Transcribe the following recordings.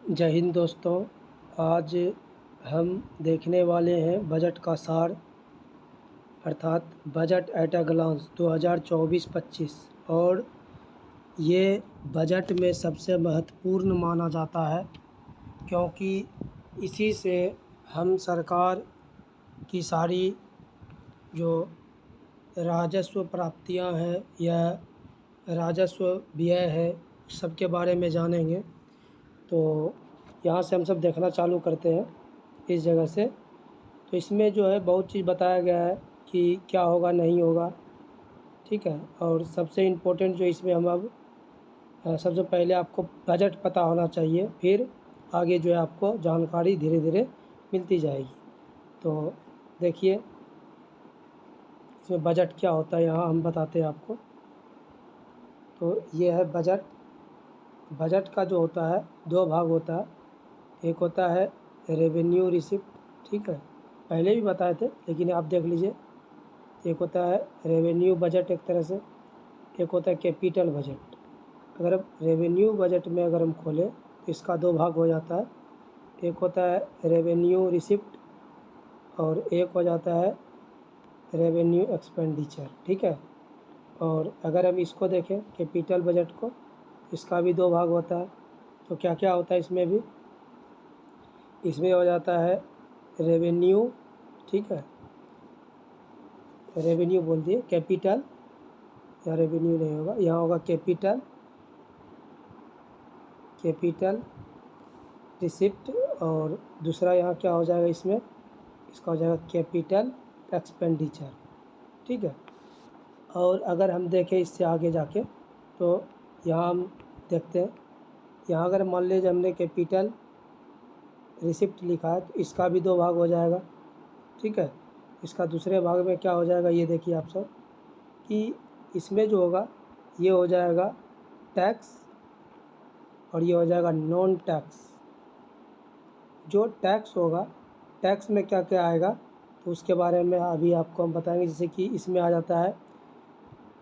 जय हिंद दोस्तों। आज हम देखने वाले हैं बजट का सार अर्थात बजट एट अ ग्लांस 2024-25 और ये बजट में सबसे महत्वपूर्ण माना जाता है क्योंकि इसी से हम सरकार की सारी जो राजस्व प्राप्तियां हैं या राजस्व व्यय है सबके बारे में जानेंगे। तो यहाँ से हम सब देखना चालू करते हैं इस जगह से। तो इसमें जो है बहुत चीज़ बताया गया है कि क्या होगा नहीं होगा, ठीक है। और सबसे इम्पोर्टेंट जो इसमें हम अब सबसे पहले आपको बजट पता होना चाहिए, फिर आगे जो है आपको जानकारी धीरे धीरे मिलती जाएगी। तो देखिए इसमें बजट क्या होता है, यहाँ हम बताते हैं आपको। तो ये है बजट। बजट का जो होता है दो भाग होता है, एक होता है रेवेन्यू रिसिप्ट, ठीक है, पहले भी बताए थे लेकिन आप देख लीजिए। एक होता है रेवेन्यू बजट एक तरह से, एक होता है कैपिटल बजट। अगर हम रेवेन्यू बजट में अगर हम खोलें तो इसका दो भाग हो जाता है, एक होता है रेवेन्यू रिसिप्ट और एक हो जाता है रेवेन्यू एक्सपेंडिचर, ठीक है। और अगर हम इसको देखें कैपिटल बजट को, इसका भी दो भाग होता है। तो क्या क्या होता है इसमें भी, इसमें हो जाता है रेवेन्यू, ठीक है, रेवेन्यू बोल दिए, कैपिटल या रेवेन्यू नहीं होगा, यहाँ होगा कैपिटल, कैपिटल रिसिप्ट। और दूसरा यहाँ क्या हो जाएगा इसमें, इसका हो जाएगा कैपिटल एक्सपेंडिचर, ठीक है। और अगर हम देखें इससे आगे जाके तो यहाँ हम देखते हैं, यहाँ अगर मान लीजिए हमने कैपिटल रिसिप्ट लिखा है तो इसका भी दो भाग हो जाएगा, ठीक है। इसका दूसरे भाग में क्या हो जाएगा ये देखिए आप सब कि इसमें जो होगा ये हो जाएगा टैक्स और ये हो जाएगा नॉन टैक्स। जो टैक्स होगा, टैक्स में क्या क्या आएगा तो उसके बारे में अभी आपको हम बताएंगे। जैसे कि इसमें आ जाता है,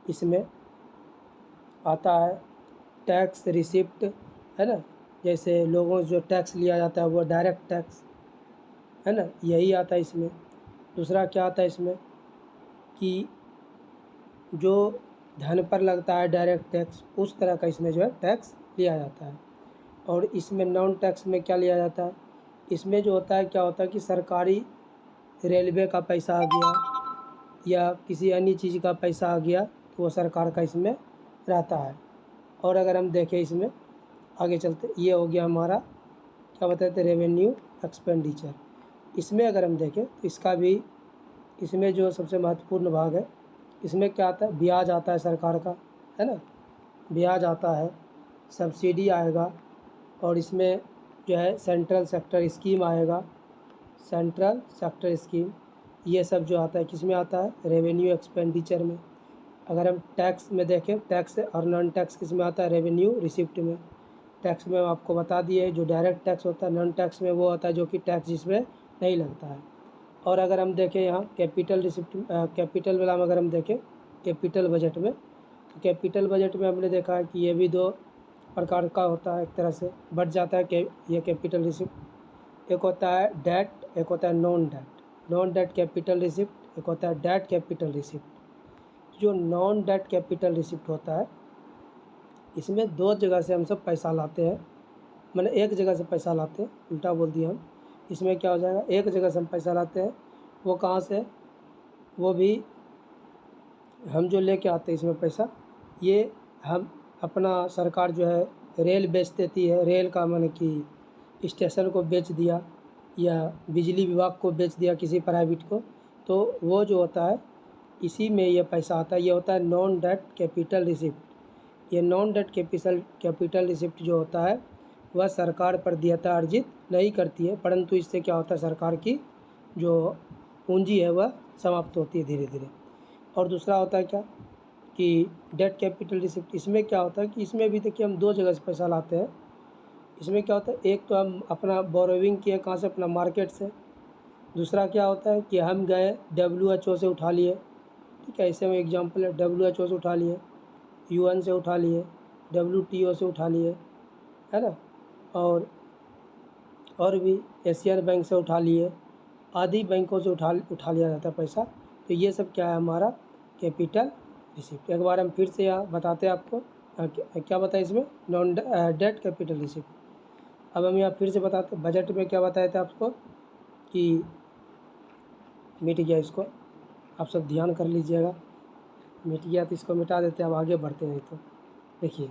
इसमें आता है टैक्स रिसिप्ट, है ना। जैसे लोगों से जो टैक्स लिया जाता है वो डायरेक्ट टैक्स, है ना, यही आता है इसमें। दूसरा क्या आता है इसमें कि जो धन पर लगता है डायरेक्ट टैक्स, उस तरह का इसमें जो है टैक्स लिया जाता है। और इसमें नॉन टैक्स में क्या लिया जाता है, इसमें जो होता है क्या होता है कि सरकारी रेलवे का पैसा आ गया या किसी अन्य चीज़ का पैसा आ गया तो वो सरकार का इसमें रहता है। और अगर हम देखें इसमें आगे चलते, ये हो गया हमारा क्या बताते हैं रेवेन्यू एक्सपेंडिचर। इसमें अगर हम देखें तो इसका भी, इसमें जो सबसे महत्वपूर्ण भाग है इसमें क्या आता है, ब्याज आता है सरकार का, है ना, ब्याज आता है, सब्सिडी आएगा। और इसमें जो है सेंट्रल सेक्टर स्कीम आएगा, सेंट्रल सेक्टर स्कीम, ये सब जो आता है किस में आता है, रेवेन्यू एक्सपेंडिचर में। अगर हम टैक्स में देखें, टैक्स और नॉन टैक्स किस में आता है, रेवेन्यू रिसिप्ट में। टैक्स में हम आपको बता दिए जो डायरेक्ट टैक्स होता है, नॉन टैक्स में वो होता है जो कि टैक्स जिसमें नहीं लगता है। और अगर हम देखें यहाँ कैपिटल रिसिप्ट, कैपिटल वाला में अगर हम देखें कैपिटल बजट में, तो कैपिटल बजट में हमने देखा है कि ये भी दो प्रकार का होता है, एक तरह से बढ़ जाता है कि ये कैपिटल रिसिप्ट। एक होता है डेट, एक होता है non debt. Non debt capital receipt, एक होता है डेट कैपिटल रिसिप्ट। जो नॉन डेट कैपिटल रिसिप्ट होता है इसमें दो जगह से हम सब पैसा लाते हैं, मैंने एक जगह से पैसा लाते हैं, उल्टा बोल दिया हम। इसमें क्या हो जाएगा, एक जगह से हम पैसा लाते हैं, वो कहाँ से, वो भी हम जो लेके आते हैं इसमें पैसा, ये हम अपना सरकार जो है रेल बेच देती है, रेल का माने कि स्टेशन को बेच दिया या बिजली विभाग को बेच दिया किसी प्राइवेट को, तो वो जो होता है इसी में ये पैसा आता है। ये होता है नॉन डेट कैपिटल रिसिप्ट। ये नॉन डेट कैपिटल रिसिप्ट जो होता है वह सरकार पर देयता अर्जित नहीं करती है, परंतु इससे क्या होता है सरकार की जो पूंजी है वह समाप्त होती है धीरे धीरे। और दूसरा होता है क्या कि डेट कैपिटल रिसिप्ट, इसमें क्या होता है कि इसमें भी देखिए हम दो जगह से पैसा लाते हैं। इसमें क्या होता है, एक तो हम अपना बोरोविंग किए कहाँ से, अपना मार्केट से। दूसरा क्या होता है कि हम गए WHO से उठा लिए, ठीक है, ऐसे में एग्जांपल है WHO से उठा लिए, UN से उठा लिए, WTO से उठा लिए, है ना। और और भी एशियन बैंक से उठा लिए, आदि बैंकों से उठा लिया जाता है पैसा। तो ये सब क्या है हमारा कैपिटल रिसिप्ट। एक बार हम फिर से यहाँ बताते हैं आपको क्या बताया इसमें, नॉन डेट कैपिटल रिसिप्ट। अब हम यहाँ फिर से बताते हैं, बजट में क्या बताया था आपको कि मिट गया, इसको आप सब ध्यान कर लीजिएगा, मिट गया तो इसको मिटा देते हैं। अब आगे बढ़ते हैं। तो देखिए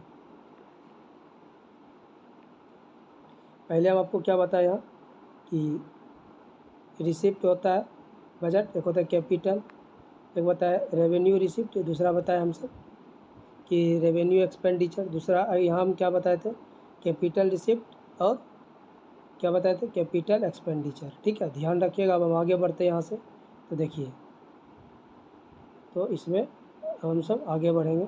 पहले हम आपको क्या बताया कि रिसिप्ट होता है बजट, एक होता है कैपिटल, एक बताया रेवेन्यू रिसिप्ट, दूसरा बताया हम सब कि रेवेन्यू एक्सपेंडिचर, दूसरा यहाँ हम क्या बताए थे कैपिटल रिसिप्ट और क्या बताए थे कैपिटल एक्सपेंडिचर। ठीक है, ध्यान रखिएगा। अब हम आगे बढ़ते हैं यहाँ से। तो देखिए, तो इसमें हम सब आगे बढ़ेंगे।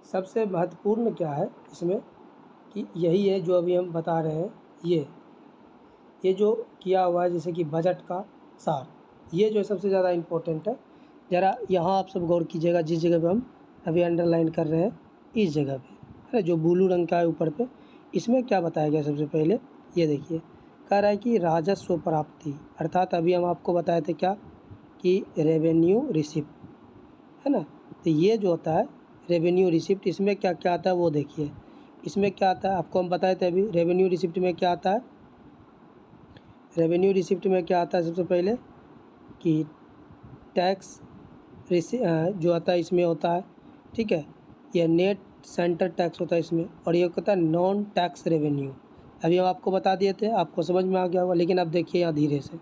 सबसे महत्वपूर्ण क्या है इसमें कि यही है जो अभी हम बता रहे हैं, ये जो किया हुआ है जैसे कि बजट का सार, ये जो सबसे ज़्यादा इम्पोर्टेंट है। ज़रा यहाँ आप सब गौर कीजिएगा, जिस जगह पे हम अभी अंडरलाइन कर रहे हैं, इस जगह पे है ना, जो ब्लू रंग का है ऊपर पे, इसमें क्या बताया गया सबसे पहले, ये देखिए कह रहा है कि राजस्व प्राप्ति, अर्थात अभी हम आपको बताए थे क्या कि रेवेन्यू रिसिप्ट है ना। तो ये जो होता है रेवेन्यू रिसिप्ट, इसमें क्या क्या आता है वो देखिए। इसमें क्या आता है आपको हम बताए थे अभी, रेवेन्यू रिसिप्ट में क्या आता है, रेवेन्यू रिसिप्ट में क्या आता है सबसे पहले कि टैक्स जो आता है इसमें होता है, ठीक है, यह नेट सेंटर टैक्स होता है इसमें, और ये होता है नॉन टैक्स रेवेन्यू। अभी हम आपको बता दिए थे, आपको समझ में आ गया होगा, लेकिन अब देखिए यहाँ धीरे से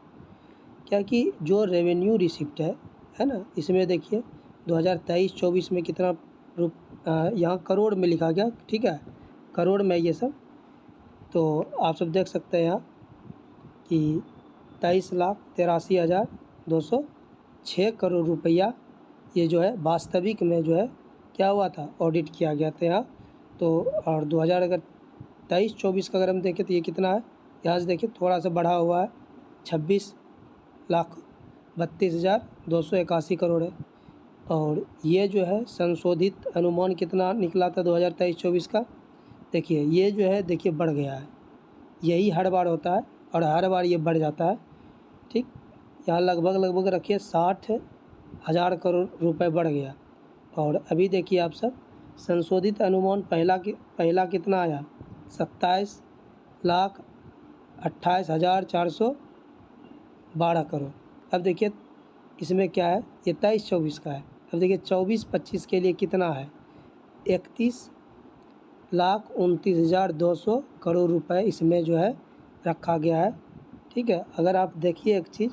क्या कि जो रेवेन्यू रिसिप्ट है ना, इसमें देखिए 2023-24 में कितना यहाँ करोड़ में लिखा गया, ठीक है, करोड़ में ये सब। तो आप सब देख सकते हैं यहाँ कि 23,83,206 करोड़ रुपया ये जो है वास्तविक में जो है क्या हुआ था, ऑडिट किया गया था यहाँ। तो और 2023-24 का अगर हम देखें तो ये कितना है, यहाँ से देखिए थोड़ा सा बढ़ा हुआ है, 26,32,281 करोड़ है। और ये जो है संशोधित अनुमान कितना निकला था 2023-24 का, देखिए ये जो है देखिए बढ़ गया है, यही हर बार होता है और हर बार ये बढ़ जाता है। ठीक, यहाँ लगभग रखिए 60,000 करोड़ रुपए बढ़ गया। और अभी देखिए आप सब संशोधित अनुमान पहला कितना आया, 27,28,412 करोड़। अब देखिए इसमें क्या है, ये 23-24 का है। अब देखिए 24-25 के लिए कितना है, 31,29,200 करोड़ रुपए इसमें जो है रखा गया है। ठीक है, अगर आप देखिए एक चीज़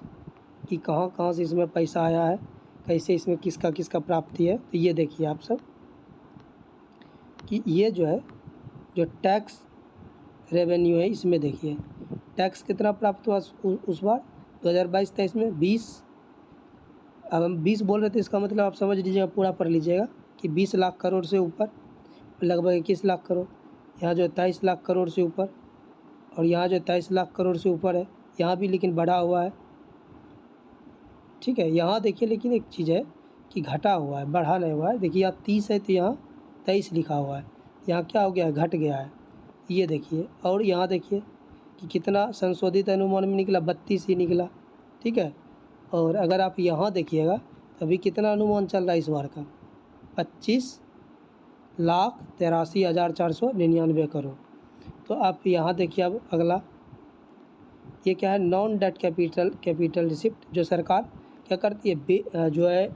कि कहाँ कहाँ से इसमें पैसा आया है, कैसे इसमें किसका किसका प्राप्ति है, तो ये देखिए आप सब कि ये जो है जो टैक्स रेवेन्यू है, इसमें देखिए टैक्स कितना प्राप्त हुआ उस बार 2022-23 में 20, अब हम 20 बोल रहे थे, इसका मतलब आप समझ लीजिएगा, पूरा पढ़ लीजिएगा कि 20 लाख करोड़ से ऊपर, लगभग 21 लाख करोड़, यहाँ जो 23 लाख करोड़ से ऊपर, और यहाँ जो 23 लाख करोड़ से ऊपर है, यहाँ भी लेकिन बढ़ा हुआ है। ठीक है, यहाँ देखिए लेकिन एक चीज़ है कि घटा हुआ है, बढ़ा नहीं हुआ है। देखिए यहाँ 30 है तो यहाँ 23 लिखा हुआ है, यहाँ क्या हो गया है, घट गया है, ये देखिए। और यहाँ देखिए कि कितना संशोधित अनुमान में निकला, 32 ही निकला। ठीक है, और अगर आप यहाँ देखिएगा तो अभी कितना अनुमान चल रहा है इस बार का, 25,83,499 करोड़। तो आप यहाँ देखिए अब अगला, ये क्या है, नॉन डेट कैपिटल रिसिप्ट, जो सरकार क्या करती है, जो है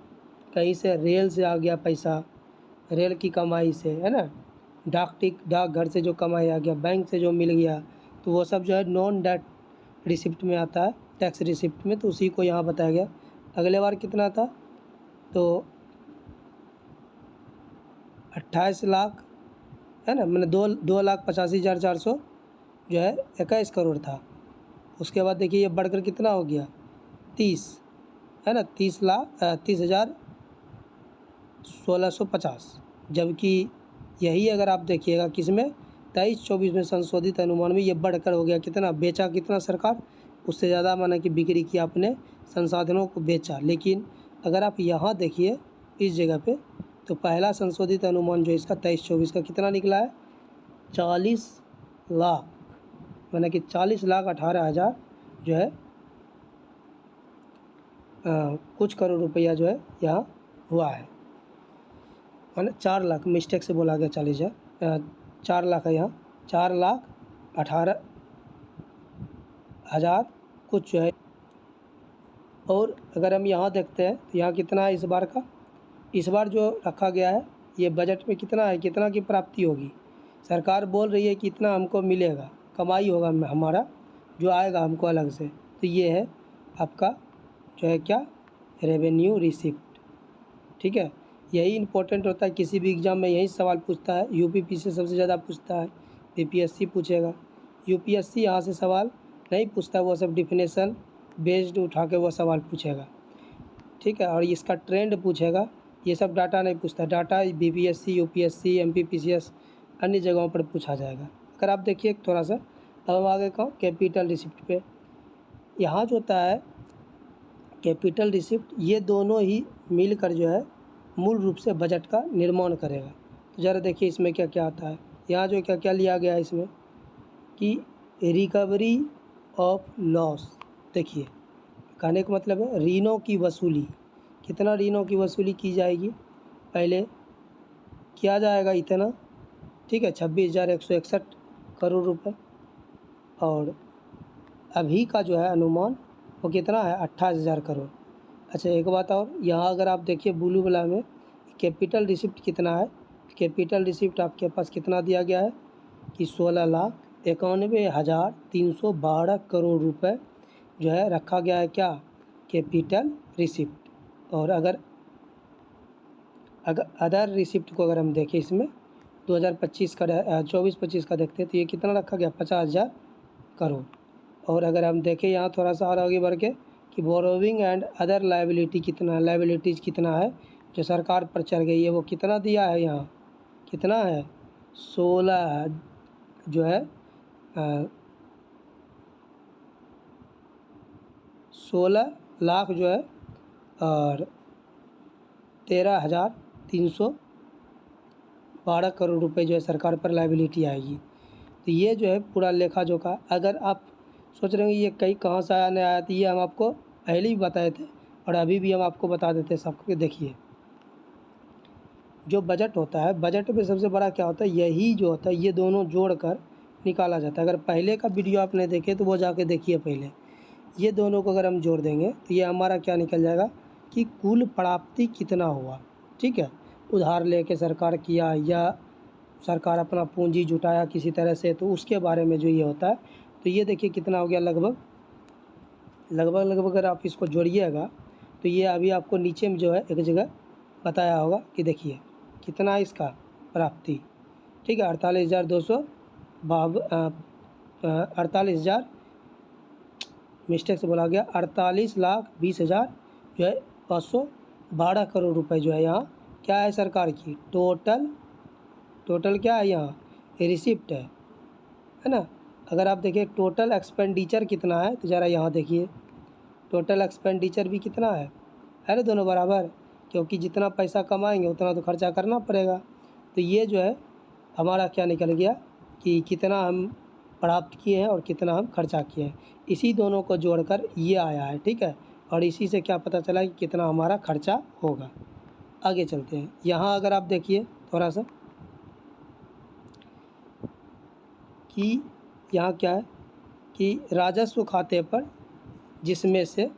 कहीं से रेल से आ गया पैसा, रेल की कमाई से, है ना, डाकघर से जो कमाई आ गया, बैंक से जो मिल गया, तो वो सब जो है नॉन डेट रिसिप्ट में आता है, टैक्स रिसिप्ट में। तो उसी को यहाँ बताया गया। अगले बार कितना था, तो 28 लाख है ना, मैंने 2,85,400 जो है 21 करोड़ था। उसके बाद देखिए ये बढ़कर कितना हो गया, 30 है ना, 30,30,1650। जबकि यही अगर आप देखिएगा किसमें, 23-24 में संशोधित अनुमान में ये बढ़कर हो गया कितना, बेचा कितना सरकार, उससे ज़्यादा माना कि बिक्री की, आपने संसाधनों को बेचा। लेकिन अगर आप यहाँ देखिए इस जगह पे, तो पहला संशोधित अनुमान जो इसका 23-24 का कितना निकला है, 40 लाख, माने कि 40,18,000 जो है कुछ करोड़ रुपया जो है यहाँ हुआ है, माने 4 लाख, मिस्टेक से बोला गया 40,000, 4 लाख है यहाँ, 4,18,000 कुछ जो है। और अगर हम यहाँ देखते हैं तो यहाँ कितना है इस बार का, इस बार जो रखा गया है ये बजट में कितना है, कितना की प्राप्ति होगी। सरकार बोल रही है कि इतना हमको मिलेगा, कमाई होगा हमारा जो आएगा हमको अलग से, तो ये है आपका जो है क्या, रेवेन्यू रिसिप्ट। ठीक है, यही इम्पोर्टेंट होता है, किसी भी एग्ज़ाम में यही सवाल पूछता है, यूपीपी से सबसे ज़्यादा पूछता है, बीपीएससी पूछेगा। यूपीएससी यहाँ से सवाल नहीं पूछता, वो सब डिफिनेशन बेस्ड उठा के वो सवाल पूछेगा। ठीक है, और इसका ट्रेंड पूछेगा, ये सब डाटा नहीं पूछता, डाटा बीपीएससी, यूपीएससी, एमपीपीसीएस अन्य जगहों पर पूछा जाएगा। अगर आप देखिए थोड़ा सा, अब हम आगे कहूँ कैपिटल रिसिप्ट पे, यहाँ जो होता है कैपिटल रिसिप्ट, ये दोनों ही मिलकर जो है मूल रूप से बजट का निर्माण करेगा। तो ज़रा देखिए इसमें क्या क्या आता है, यहाँ जो क्या क्या लिया गया है इसमें कि रिकवरी ऑफ लॉस। देखिए कहने का मतलब है ऋणों की वसूली, कितना ऋणों की वसूली की जाएगी, पहले किया जाएगा इतना, ठीक है, 26,161 करोड़ रुपए, और अभी का जो है अनुमान वो कितना है, 28,000 करोड़। अच्छा एक बात और, यहाँ अगर आप देखिए ब्लू वाला में कैपिटल रिसिप्ट कितना है, कैपिटल रिसिप्ट आपके पास कितना दिया गया है कि 16,91,312 करोड़ रुपए जो है रखा गया है क्या, कैपिटल रिसिप्ट। और अगर अदर रिसिप्ट को अगर हम देखें इसमें 2025 का 24-25 का देखते हैं तो ये कितना रखा गया, 50,000 करोड़। और अगर हम देखें यहाँ थोड़ा सा और आगे बढ़ के कि बोरोविंग एंड अदर लायबिलिटी कितना, लायबिलिटीज़ कितना है जो सरकार पर चढ़ गई है, वो कितना दिया है, यहाँ कितना है 16 जो है 16 लाख जो है और 13,312 करोड़ रुपए जो है सरकार पर लायबिलिटी आएगी। तो ये जो है पूरा लेखा जोखा, अगर आप सोच रहे हैं ये कहीं कहाँ से आया नहीं आया, तो ये हम आपको पहले ही बताए थे और अभी भी हम आपको बता देते हैं सबको। देखिए जो बजट होता है, बजट में सबसे बड़ा क्या होता है, यही जो होता है ये दोनों जोड़कर निकाला जाता है। अगर पहले का वीडियो आपने देखे तो वो जाके देखिए पहले, ये दोनों को अगर हम जोड़ देंगे तो ये हमारा क्या निकल जाएगा कि कुल प्राप्ति कितना हुआ। ठीक है, उधार लेके सरकार किया या सरकार अपना पूंजी जुटाया किसी तरह से, तो उसके बारे में जो ये होता है, तो ये देखिए कितना हो गया, लगभग अगर आप इसको जोड़िएगा तो ये अभी आपको नीचे में जो है एक जगह बताया होगा कि देखिए कितना है इसका प्राप्ति। ठीक है, 48,000 मिस्टेक से बोला गया, 48,20,000 जो है 512 करोड़ रुपए जो है यहाँ क्या है सरकार की टोटल क्या है, यहाँ रिसिप्ट है ना। अगर आप देखिए टोटल एक्सपेंडिचर कितना है, तो ज़रा यहाँ देखिए टोटल एक्सपेंडिचर भी कितना है ना, दोनों बराबर, क्योंकि जितना पैसा कमाएंगे उतना तो खर्चा करना पड़ेगा। तो ये जो है हमारा क्या निकल गया कि कितना हम प्राप्त किए हैं और कितना हम खर्चा किए हैं, इसी दोनों को जोड़कर ये आया है। ठीक है, और इसी से क्या पता चला कि कितना हमारा खर्चा होगा। आगे चलते हैं, यहाँ अगर आप देखिए थोड़ा सा कि यहाँ क्या है कि राजस्व खाते पर, जिसमें से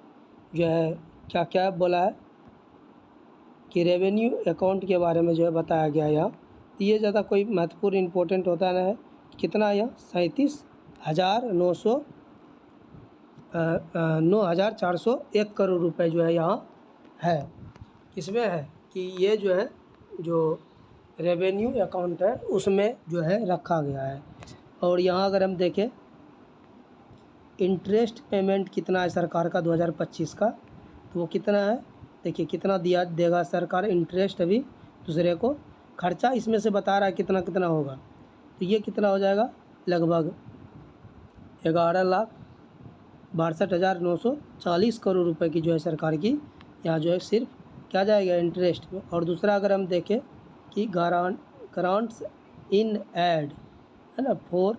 जो है क्या क्या बोला है कि रेवेन्यू अकाउंट के बारे में जो है बताया गया है यहाँ। ये ज़्यादा कोई महत्वपूर्ण इम्पोर्टेंट होता नहीं है, कितना है यहाँ 9,401 करोड़ रुपए जो है यहाँ है, इसमें है कि ये जो है जो रेवेन्यू अकाउंट है उसमें जो है रखा गया है। और यहाँ अगर हम देखें इंटरेस्ट पेमेंट कितना है सरकार का 2025 का, तो वो कितना है, देखिए कितना देगा सरकार इंटरेस्ट अभी दूसरे को, खर्चा इसमें से बता रहा है कितना कितना होगा, तो ये कितना हो जाएगा, लगभग 11,62,940 करोड़ रुपए की जो है सरकार की यहाँ जो है सिर्फ क्या जाएगा इंटरेस्ट में। और दूसरा अगर हम देखें कि ग्रांट्स इन एड है ना, for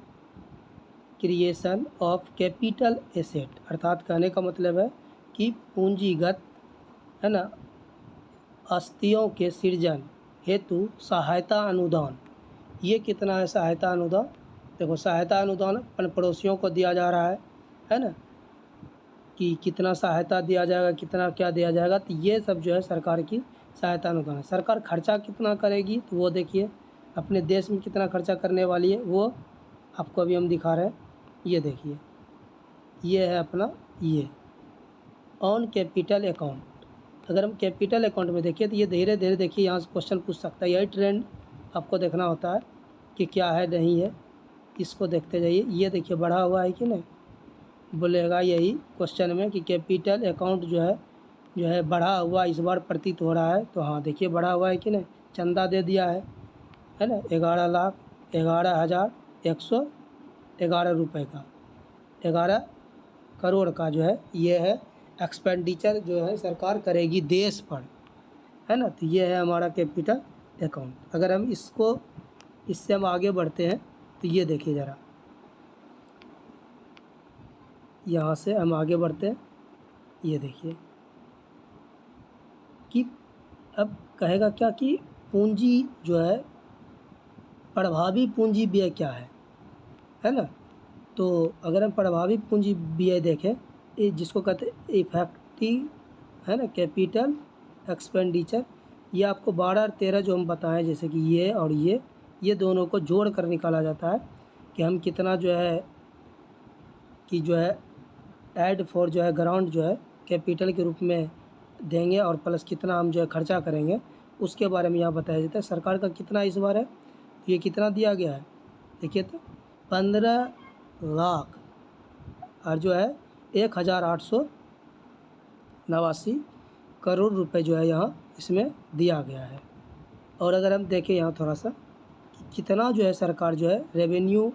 creation of capital asset, अर्थात कहने का मतलब है कि पूंजीगत, है ना, आस्तियों के सृजन हेतु सहायता अनुदान। ये कितना है सहायता अनुदान? देखो सहायता अनुदान अपन पड़ोसियों को दिया जा रहा है ना, कि कितना सहायता दिया जाएगा, कितना क्या दिया जाएगा, तो ये सब जो है सरकार की सहायता अनुदान है। सरकार खर्चा कितना करेगी तो वो देखिए अपने देश में कितना खर्चा करने वाली है, वो आपको अभी हम दिखा रहे हैं। ये देखिए, ये है अपना ये ऑन कैपिटल अकाउंट। अगर हम कैपिटल अकाउंट में देखिए तो ये धीरे धीरे देखिए यहाँ से क्वेश्चन पूछ सकता है। यही ट्रेंड आपको देखना होता है कि क्या है नहीं है, इसको देखते जाइए। ये देखिए बढ़ा हुआ है कि नहीं, बोलेगा यही क्वेश्चन में कि कैपिटल अकाउंट जो है बढ़ा हुआ इस बार प्रतीत हो रहा है। तो हाँ देखिए बढ़ा हुआ है कि नहीं, चंदा दे दिया है ना, 11,11,111 रुपये का, 11 करोड़ का जो है ये है एक्सपेंडिचर जो है सरकार करेगी देश पर, है ना। तो ये है हमारा कैपिटल अकाउंट। अगर हम इससे हम आगे बढ़ते हैं तो ये देखिए ज़रा, यहाँ से हम आगे बढ़ते हैं, ये देखिए कि अब कहेगा क्या कि पूंजी जो है प्रभावी पूंजी व्यय क्या है ना। तो अगर हम प्रभावी पूंजी व्यय देखें, ये जिसको कहते हैं इफेक्टिव, है ना, कैपिटल एक्सपेंडिचर, ये आपको 12 और 13 जो हम बताएं, जैसे कि ये और ये दोनों को जोड़ कर निकाला जाता है कि हम कितना जो है ऐड फॉर जो है ग्राउंड जो है कैपिटल के रूप में देंगे और प्लस कितना हम जो है खर्चा करेंगे, उसके बारे में यहाँ बताया जाता है। सरकार का कितना इस बार है, ये कितना दिया गया है देखिए तो 15 लाख और जो है 1,889 करोड़ रुपए जो है यहाँ इसमें दिया गया है। और अगर हम देखें यहाँ थोड़ा सा कि कितना जो है सरकार जो है रेवेन्यू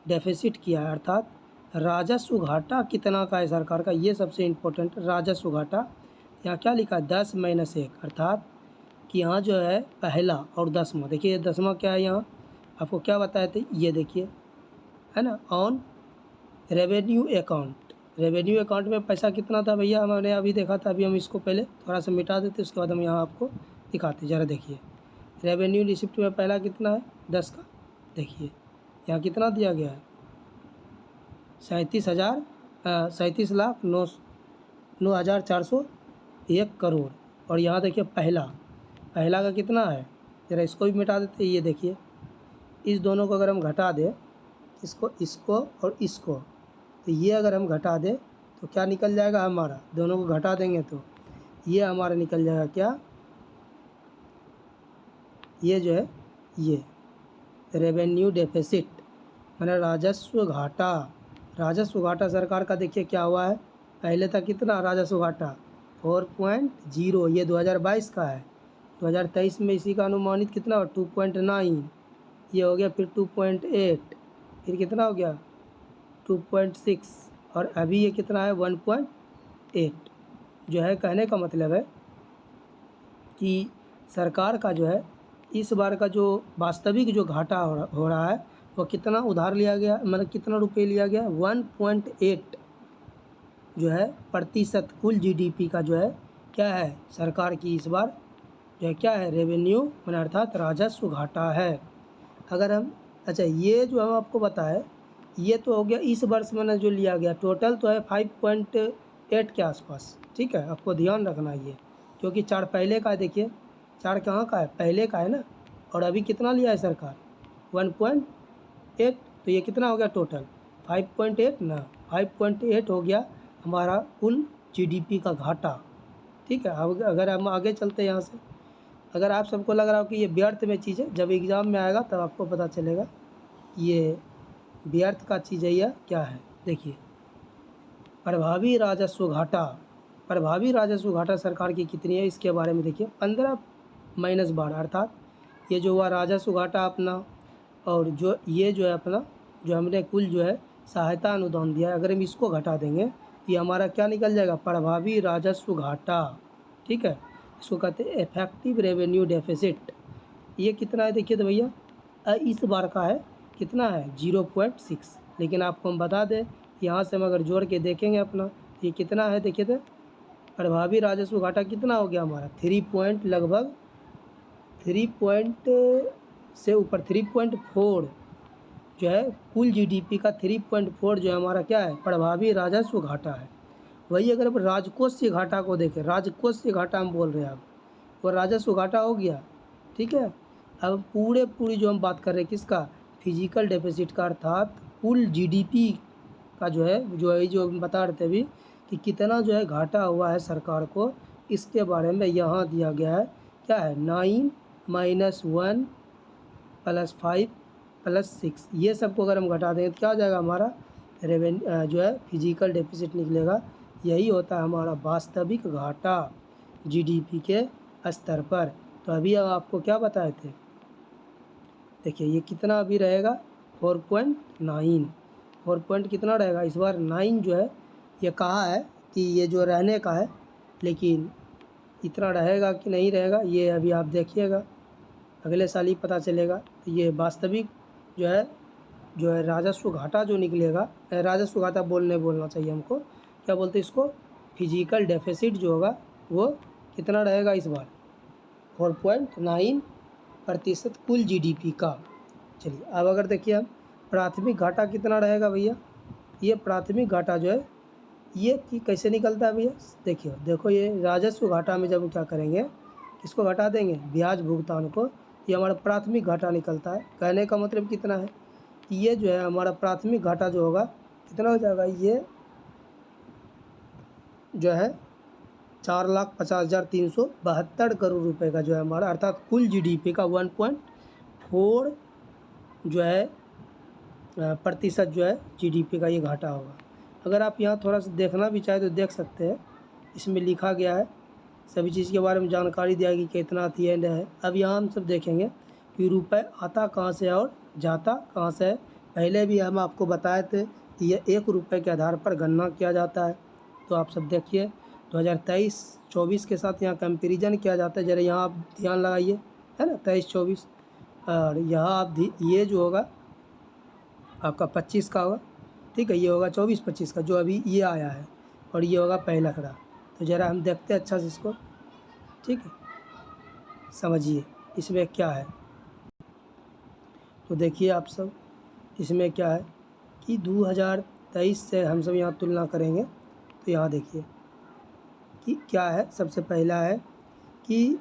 डेफिसिट किया है, अर्थात राजस्व घाटा कितना का है सरकार का, ये सबसे इम्पोर्टेंट राजस्व घाटा। यहाँ क्या लिखा है 10-1, अर्थात कि यहाँ जो है पहला और 10वां, देखिए 10वां क्या है यहाँ आपको क्या बताए थे, ये देखिए, है ना, ऑन रेवेन्यू अकाउंट में पैसा कितना था भैया, हमने अभी देखा था। अभी हम इसको पहले थोड़ा सा मिटा देते, उसके बाद हम यहाँ आपको दिखाते। ज़रा देखिए रेवेन्यू रिसिप्ट में पहला कितना है 10 का, देखिए यहाँ कितना दिया गया है 37,09,401 करोड़। और यहाँ देखिए पहला का कितना है, ज़रा इसको भी मिटा देते। ये देखिए इस दोनों को अगर हम घटा दें, इसको और इसको, तो ये अगर हम घटा दें तो क्या निकल जाएगा हमारा, दोनों को घटा देंगे तो ये हमारा निकल जाएगा क्या, ये जो है ये रेवेन्यू डेफिसिट, मैंने राजस्व घाटा सरकार का देखिए क्या हुआ है। पहले था कितना राजस्व घाटा 4.0, ये 2022 का है। 2023 में इसी का अनुमानित कितना हो 2.9, ये हो गया फिर 2.8, फिर कितना हो गया 2.6 और अभी ये कितना है 1.8। जो है कहने का मतलब है कि सरकार का जो है इस बार का जो वास्तविक जो घाटा हो रहा है वो कितना उधार लिया गया, मतलब कितना रुपये लिया गया 1.8 जो है प्रतिशत कुल जीडीपी का जो है क्या है सरकार की इस बार जो है क्या है रेवेन्यू, मैंने अर्थात राजस्व घाटा है। अगर हम अच्छा ये जो हम आपको बताए ये तो हो गया इस वर्ष मैंने जो लिया गया, टोटल तो है 5.8 के आसपास, ठीक है। आपको ध्यान रखना ये, क्योंकि 4 पहले का है, देखिए 4 कहाँ का है पहले का है ना, और अभी कितना लिया है सरकार 1.8, तो ये कितना हो गया टोटल 5.8 ना, 5.8 हो गया हमारा कुल जीडीपी का घाटा, ठीक है। अब अगर हम आगे चलते हैं यहाँ से, अगर आप सबको लग रहा हो कि ये व्यर्थ में चीज़ है, जब एग्ज़ाम में आएगा तब आपको पता चलेगा ये व्यर्थ का चीज़ है या क्या है। देखिए प्रभावी राजस्व घाटा सरकार की कितनी है इसके बारे में देखिए 15-12, अर्थात ये जो हुआ राजस्व घाटा अपना, और जो ये जो है अपना जो हमने कुल जो है सहायता अनुदान दिया है, अगर हम इसको घटा देंगे तो ये हमारा क्या निकल जाएगा प्रभावी राजस्व घाटा, ठीक है। इसको कहते हैं इफेक्टिव रेवेन्यू डेफिसिट। ये कितना है देखिए तो भैया इस बार का है कितना है 0.6। लेकिन आपको हम बता दें, यहाँ से हम अगर जोड़ के देखेंगे अपना, ये कितना है देखिए तो प्रभावी राजस्व घाटा कितना हो गया हमारा 3 पॉइंट, लगभग 3 पॉइंट से ऊपर 3.4 जो है कुल जीडीपी का 3.4 जो है हमारा क्या है प्रभावी राजस्व घाटा है। वही अगर अब राजकोषीय घाटा को देखें, राजकोषीय घाटा हम बोल रहे हैं अब, वो राजस्व घाटा हो गया, ठीक है। अब पूरी जो हम बात कर रहे हैं किसका, फिजिकल डेफिसिट का, अर्थात कुल जीडीपी का जो हम बता रहे थे अभी कि कितना जो है घाटा हुआ है सरकार को, इसके बारे में यहाँ दिया गया है। क्या है 9 - 1 + 5 + 6, ये सबको अगर हम घटा देंगे तो क्या हो जाएगा हमारा जो है फिजिकल डेफिसिट निकलेगा। यही होता है हमारा वास्तविक घाटा जीडीपी के स्तर पर। तो अभी हम आपको क्या बताए थे, देखिए ये कितना अभी रहेगा 4.9, 4 पॉइंट कितना रहेगा इस बार 9 जो है ये कहा है कि ये जो रहने का है, लेकिन इतना रहेगा कि नहीं रहेगा ये अभी आप देखिएगा, अगले साल ही पता चलेगा। तो ये वास्तविक जो है राजस्व घाटा जो निकलेगा, राजस्व घाटा बोलना चाहिए हमको, क्या बोलते हैं इसको, फिजिकल डेफिसिट जो होगा वो कितना रहेगा इस बार 4.9% कुल जीडीपी का। चलिए अब अगर देखिए हम प्राथमिक घाटा कितना रहेगा भैया, ये प्राथमिक घाटा जो है ये कि कैसे निकलता है भैया, देखो ये राजस्व घाटा में जब हम क्या करेंगे, किसको घटा देंगे, ब्याज भुगतान को, ये हमारा प्राथमिक घाटा निकलता है। कहने का मतलब कितना है कि ये जो है हमारा प्राथमिक घाटा जो होगा कितना हो जाएगा, ये जो है 4,50,372 करोड़ रुपए का जो है हमारा, अर्थात कुल जीडीपी का 1.4 जो है प्रतिशत जो है जीडीपी का ये घाटा होगा। अगर आप यहाँ थोड़ा सा देखना भी चाहे तो देख सकते हैं, इसमें लिखा गया है सभी चीज़ के बारे में जानकारी दिया कि कितना थी एंड है। अब यहाँ हम सब देखेंगे कि रुपए आता कहाँ से है और जाता कहाँ से है। पहले भी हम आपको बताए थे कि ये 1 रुपये के आधार पर गणना किया जाता है। तो आप सब देखिए 2023-24 के साथ यहाँ कंपेरिजन किया जाता है, ज़रा यहाँ आप ध्यान लगाइए, है ना 23-24, और यहाँ आप ये जो होगा आपका 25 का होगा, ठीक है, ये होगा 24-25 का जो अभी ये आया है, और ये होगा पहला खड़ा। तो ज़रा हम देखते हैं अच्छा से इसको, ठीक है, समझिए इसमें क्या है। तो देखिए आप सब इसमें क्या है कि 2023 से हम सब यहाँ तुलना करेंगे तो यहाँ देखिए कि क्या है। सबसे पहला है कि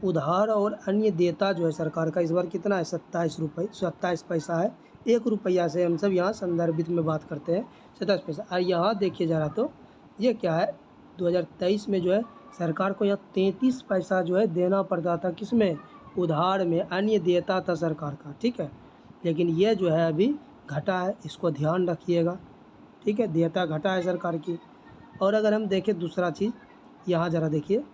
उधार और अन्य देयता जो है सरकार का इस बार कितना है 27 पैसा है। 1 रुपया से हम सब यहाँ संदर्भित में बात करते हैं 27 पैसा। और यहाँ देखिए ज़रा तो ये क्या है 2023 में जो है सरकार को यहाँ 33 पैसा जो है देना पड़ता था, किसमें, उधार में, अन्य देयता था सरकार का, ठीक है। लेकिन ये जो है अभी घटा है, इसको ध्यान रखिएगा, ठीक है, देयता घटा है सरकार की। और अगर हम देखें दूसरा चीज़, यहाँ ज़रा देखिए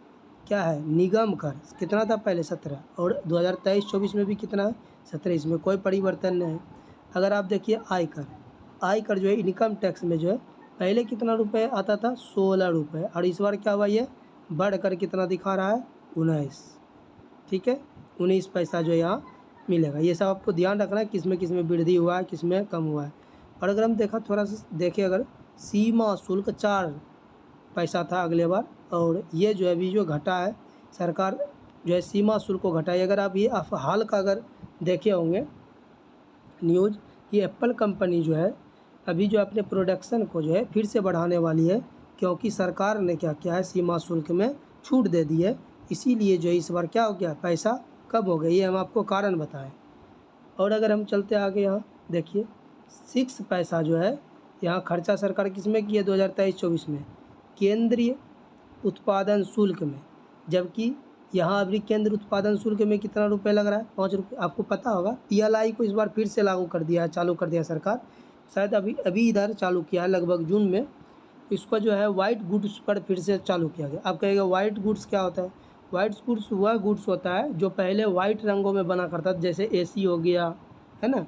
क्या है, निगम कर कितना था पहले 17, और 2023-24 में भी कितना है 17, इसमें कोई परिवर्तन नहीं है। अगर आप देखिए आयकर जो है इनकम टैक्स में जो है पहले कितना रुपए आता था 16 रुपये, और इस बार क्या हुआ ये बढ़कर कितना दिखा रहा है 19, ठीक है, 19 पैसा जो यहाँ मिलेगा। ये सब आपको ध्यान रखना है किस में वृद्धि हुआ है, किस में कम हुआ है। और अगर हम थोड़ा सा देखें, अगर सीमा शुल्क 4 पैसा था अगले बार, और ये जो है अभी जो घटा है सरकार जो है सीमा शुल्क को घटाई। अगर आप ये हाल का अगर देखे होंगे न्यूज़, ये एप्पल कंपनी जो है अभी जो अपने प्रोडक्शन को जो है फिर से बढ़ाने वाली है, क्योंकि सरकार ने क्या किया है सीमा शुल्क में छूट दे दी है, इसीलिए जो है इस बार क्या हो गया पैसा कम हो गया, ये हम आपको कारण बताएं। और अगर हम चलते आगे यहाँ देखिए 6 पैसा जो है यहाँ खर्चा सरकार किस में की है 2023-24 में, केंद्रीय उत्पादन शुल्क में, जबकि यहाँ अभी केंद्र उत्पादन शुल्क में कितना रुपए लग रहा है 5 रुपये। आपको पता होगा PLI को इस बार फिर से लागू कर दिया है, चालू कर दिया सरकार, शायद अभी इधर चालू किया है लगभग जून में। इसको जो है वाइट गुड्स पर फिर से चालू किया गया। आप कहेंगे वाइट गुड्स क्या होता है, वाइट गुड्स वह गुड्स होता है जो पहले वाइट रंगों में बना करता था, जैसे AC हो गया, है ना,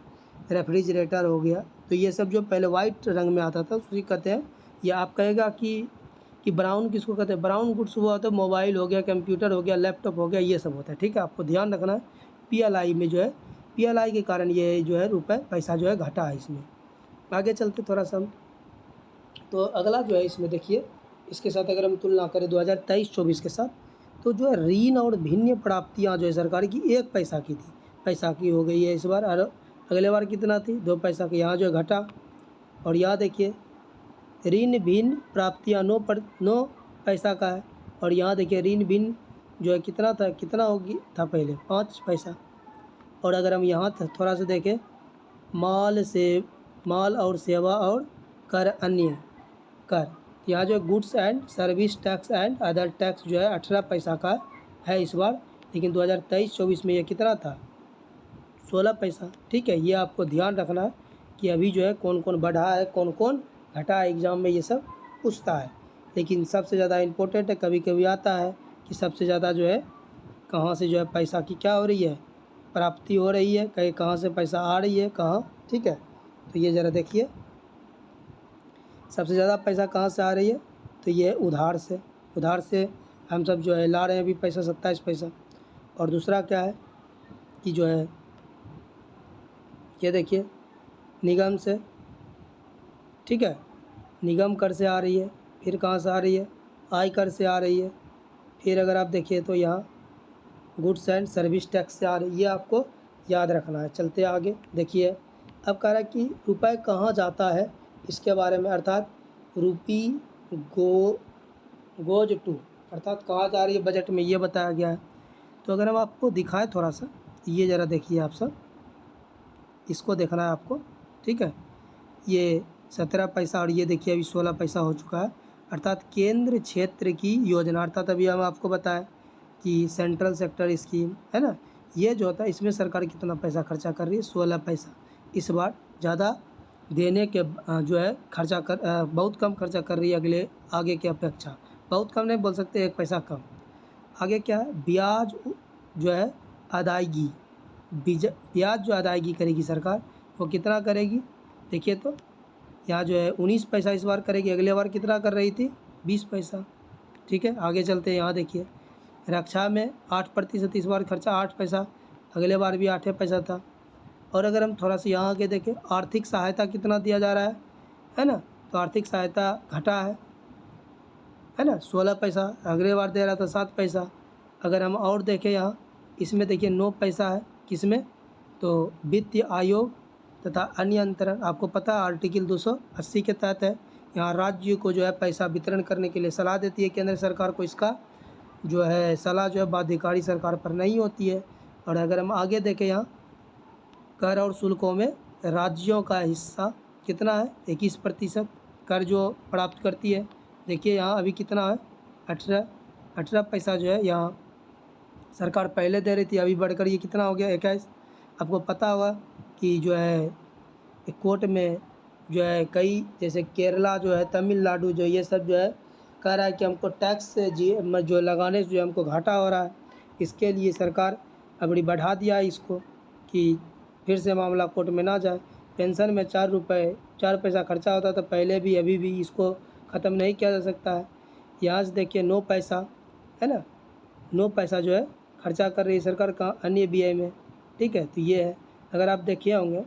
रेफ्रिजरेटर हो गया, तो ये सब जो पहले वाइट रंग में आता था उसी कहते हैं। या आप कहेगा कि ब्राउन किसको कहते हैं, ब्राउन गुड्स हुआ होता है मोबाइल हो गया, कंप्यूटर हो गया, लैपटॉप हो गया, ये सब होता है, ठीक है। आपको ध्यान रखना है PLI में जो है PLI के कारण ये जो है रुपए पैसा जो है घटा है इसमें। आगे चलते थोड़ा सा हम, तो अगला जो है इसमें देखिए, इसके साथ अगर हम तुलना करें 2023-24 के साथ, तो जो है ऋण और भिन्न प्राप्तियाँ जो है सरकार की 1 पैसा की थी, पैसा की हो गई है इस बार, और अगले बार कितना थी, 2 पैसा की, यहाँ जो है घटा। और यहाँ देखिए ऋण भिन्न प्राप्तियाँ 9 पैसा का है, और यहाँ देखिए ऋण भिन्न जो है कितना था, कितना होगी था पहले 5 पैसा। और अगर हम यहाँ थोड़ा सा देखें, माल और सेवा और कर, अन्य कर, यहाँ जो goods and service tax and other tax जो है 18 पैसा का है इस बार, लेकिन 2023-24 में ये कितना था, 16 पैसा। ठीक है, ये आपको ध्यान रखना है कि अभी जो है कौन कौन बढ़ा है, कौन कौन घटा है, एग्ज़ाम में ये सब पूछता है। लेकिन सबसे ज़्यादा इम्पोर्टेंट है, कभी कभी आता है कि सबसे ज़्यादा जो है कहाँ से जो है पैसा की क्या हो रही है, प्राप्ति हो रही है, कहाँ से पैसा आ रही है, कहाँ। ठीक है, तो ये ज़रा देखिए सबसे ज़्यादा पैसा कहाँ से आ रही है, तो ये उधार से हम सब जो है ला रहे हैं अभी पैसा, 27 पैसा। और दूसरा क्या है कि जो है ये देखिए निगम से, ठीक है, निगम कर से आ रही है, फिर कहाँ से आ रही है, आयकर से आ रही है, फिर अगर आप देखिए तो यहाँ गुड्स एंड सर्विस टैक्स से आ रही है, ये आपको याद रखना है। चलते आगे देखिए, अब कह रहा है कि रुपए कहाँ जाता है इसके बारे में, अर्थात रूपी गोज टू, अर्थात कहाँ जा रही है बजट में, ये बताया गया है। तो अगर हम आपको दिखाएं थोड़ा सा, ये ज़रा देखिए आप सब, इसको देखना है आपको। ठीक है, ये 17 पैसा और ये देखिए अभी 16 पैसा हो चुका है, अर्थात केंद्र क्षेत्र की योजना, अर्थात अभी हम आपको बताएं कि सेंट्रल सेक्टर स्कीम है ना, ये जो होता है इसमें सरकार कितना पैसा खर्चा कर रही है, 16 पैसा। इस बार ज़्यादा देने के जो है खर्चा बहुत कम खर्चा कर रही है आगे की अपेक्षा, बहुत कम नहीं बोल सकते, 1 पैसा कम। आगे क्या है, ब्याज जो है अदायगी, ब्याज जो अदायगी करेगी सरकार, वो कितना करेगी, देखिए तो यहाँ जो है 19 पैसा इस बार करेगी, अगले बार कितना कर रही थी, 20 पैसा। ठीक है, आगे चलते हैं, यहाँ देखिए रक्षा में 8% इस बार खर्चा, 8 पैसा, अगले बार भी 8 पैसा था। और अगर हम थोड़ा सा यहाँ आगे देखें, आर्थिक सहायता कितना दिया जा रहा है ना, तो आर्थिक सहायता घटा है ना, 16 पैसा, अगले बार दे रहा था 7 पैसा। अगर हम और देखें यहाँ, इसमें देखिए 9 पैसा है, किसमें, तो वित्त आयोग तथा अन्य अंतरण, आपको पता है आर्टिकल 280 के तहत है। यहाँ राज्य को जो है पैसा वितरण करने के लिए सलाह देती है केंद्र सरकार को, इसका जो है सलाह जो है बाध्यकारी सरकार पर नहीं होती है। और अगर हम आगे देखें, यहाँ कर और शुल्कों में राज्यों का हिस्सा कितना है, 21% कर जो प्राप्त करती है। देखिए यहाँ अभी कितना है, 18 पैसा जो है यहाँ सरकार पहले दे रही थी, अभी बढ़कर ये कितना हो गया, 21। आपको पता होगा कि जो है कोर्ट में जो है कई, जैसे केरला जो है, तमिलनाडु जो, ये सब जो है कह रहा है कि हमको टैक्स जो लगाने से जो हमको घाटा हो रहा है, इसके लिए सरकार अभी बढ़ा दिया है इसको कि फिर से मामला कोर्ट में ना जाए। पेंशन में 4 पैसा खर्चा होता था पहले भी, अभी भी, इसको ख़त्म नहीं किया जा सकता है। यहाँ से देखिए 9 पैसा है ना, 9 पैसा जो है खर्चा कर रही है सरकार का अन्य व्यय में। ठीक है, तो ये है। अगर आप देखे होंगे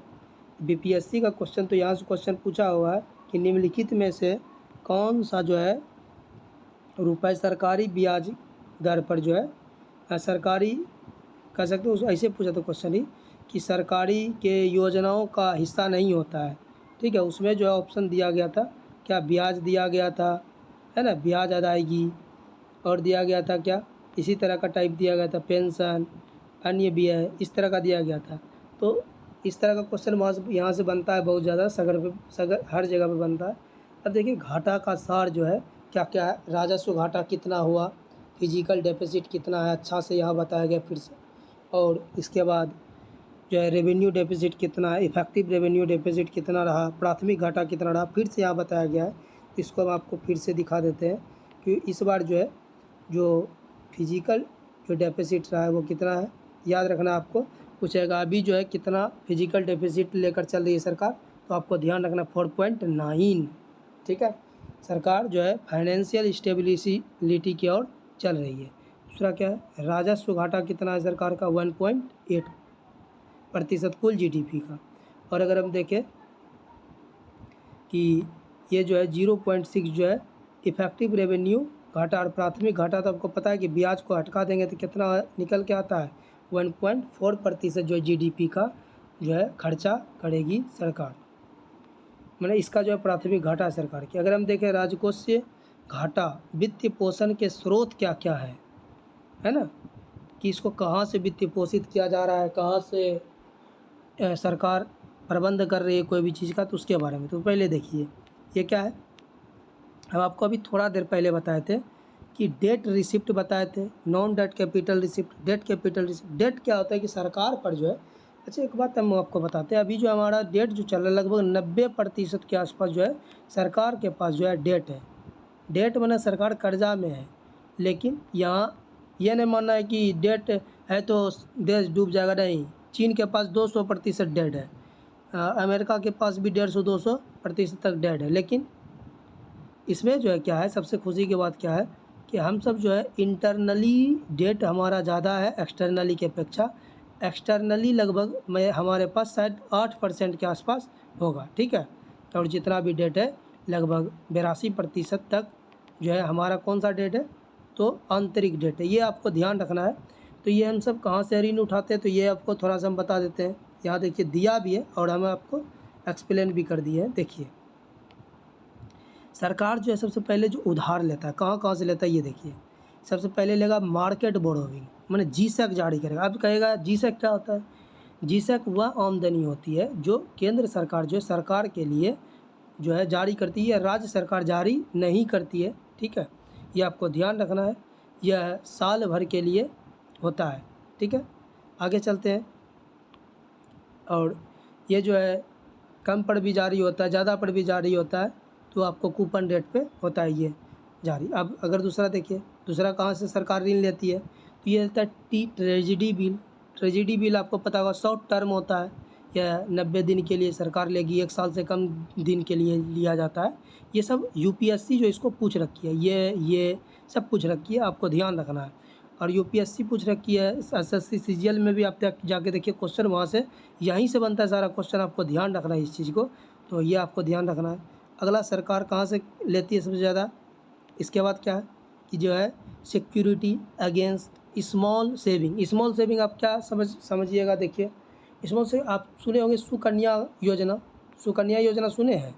BPSC का क्वेश्चन, तो यहाँ से क्वेश्चन पूछा हुआ है कि निम्नलिखित में से कौन सा जो है रुपए सरकारी ब्याज दर पर जो है सरकारी कह सकते हो, ऐसे पूछा था क्वेश्चन ही कि सरकारी के योजनाओं का हिस्सा नहीं होता है। ठीक है, उसमें जो है ऑप्शन दिया गया था, क्या ब्याज दिया गया था, है ना, ब्याज अदायगी, और दिया गया था क्या, इसी तरह का टाइप दिया गया था, पेंशन, अन्य व्यय, इस तरह का दिया गया था। तो इस तरह का क्वेश्चन वहाँ से यहाँ से बनता है बहुत ज़्यादा, सगर हर जगह पे बनता है। अब देखिए घाटा का सार जो है क्या क्या है, राजस्व घाटा कितना हुआ, फिजिकल डेफिसिट कितना है, अच्छा से यहाँ बताया गया फिर से। और इसके बाद जो है रेवेन्यू डेफिसिट कितना है, इफेक्टिव रेवेन्यू डेफिसिट कितना रहा, प्राथमिक घाटा कितना रहा, फिर से यहाँ बताया गया है। इसको हम आपको फिर से दिखा देते हैं कि इस बार जो है जो फिजिकल जो डेफिसिट रहा है वो कितना है, याद रखना आपको पूछेगा अभी जो है कितना फिजिकल डेफिसिट लेकर चल रही है सरकार, तो आपको ध्यान रखना 4.9। ठीक है, सरकार जो है फाइनेंशियल स्टेबिलिटी की ओर चल रही है। दूसरा क्या है, राजस्व घाटा कितना है सरकार का, 1.8। प्रतिशत कुल जीडीपी का। और अगर हम देखें कि ये जो है 0.6 जो है इफेक्टिव रेवेन्यू घाटा और प्राथमिक घाटा, तो आपको पता है कि ब्याज को हटका देंगे तो कितना निकल के आता है 1.4% जो है जीडीपी का जो है खर्चा करेगी सरकार। मैंने इसका जो है प्राथमिक घाटा है सरकार की। अगर हम देखें राजकोषीय घाटा, वित्तीय पोषण के स्रोत क्या क्या है ना, कि इसको कहाँ से वित्तीय पोषित किया जा रहा है, कहाँ से सरकार प्रबंध कर रही है कोई भी चीज़ का, तो उसके बारे में तो पहले देखिए ये क्या है। हम आपको अभी थोड़ा देर पहले बताए थे कि डेट रिसिप्ट बताए थे, non debt capital receipt, debt capital receipt. Debt क्या होता है कि सरकार पर जो है, अच्छा एक बात हम आपको बताते हैं, अभी जो हमारा डेट जो चल रहा है लगभग 90% के आसपास जो है सरकार के पास जो है डेट है। डेट माने सरकार कर्जा में है, लेकिन यहाँ ये नहीं मानना है कि डेट है तो देश डूब जाएगा, नहीं। चीन के पास 200% डेट है, अमेरिका के पास भी 150-200% तक डेट है। लेकिन इसमें जो है क्या है, सबसे खुशी की बात क्या है कि हम सब जो है इंटरनली डेट हमारा ज़्यादा है एक्सटर्नली की अपेक्षा। एक्सटर्नली लगभग में हमारे पास शायद 8% के आसपास होगा, ठीक है। और जितना भी डेट है लगभग 82% तक जो है हमारा कौन सा डेट है, तो आंतरिक डेट है। ये आपको ध्यान रखना है। तो ये हम सब कहाँ से ऋण उठाते हैं, तो ये आपको थोड़ा सा हम बता देते हैं। यहाँ देखिए दिया भी है और हमें आपको एक्सप्लेन भी कर दिए हैं। देखिए सरकार जो है सबसे पहले जो उधार लेता है, कहाँ कहाँ से लेता है ये देखिए। सबसे पहले लेगा मार्केट बोरोविंग, माने जीसैक जारी करेगा। अब कहेगा जीसैक क्या होता है, जीसैक वह आमदनी होती है जो केंद्र सरकार जो है सरकार के लिए जो है जारी करती है, राज्य सरकार जारी नहीं करती है, ठीक है। ये आपको ध्यान रखना है, यह साल भर के लिए होता है, ठीक है। आगे चलते हैं। और ये जो है कम पर भी जारी होता है, ज़्यादा पर भी जारी होता है, तो आपको कूपन रेट पे होता है ये जारी। अब अगर दूसरा देखिए, दूसरा कहाँ से सरकार ऋण लेती है, तो ये रहता है ट्रेजिडी बिल। ट्रेजिडी बिल आपको पता होगा शॉर्ट टर्म होता है, यह 90 दिन के लिए सरकार लेगी, 1 साल से कम दिन के लिए लिया जाता है। ये सब यूपीएससी जो इसको पूछ रखी है, ये सब पूछ रखी है, आपको ध्यान रखना है। और यूपीएससी पूछ रखी है, एसएससी सीजीएल में भी आप जाके देखिए क्वेश्चन वहाँ से यहीं से बनता है सारा क्वेश्चन, आपको ध्यान रखना है इस चीज़ को। तो ये आपको ध्यान रखना है। अगला सरकार कहाँ से लेती है सबसे ज़्यादा, इसके बाद क्या है कि जो है security against small saving. Small saving आप क्या समझिएगा, देखिए स्मॉल से आप सुने होंगे सुकन्या योजना, सुकन्या योजना सुने हैं,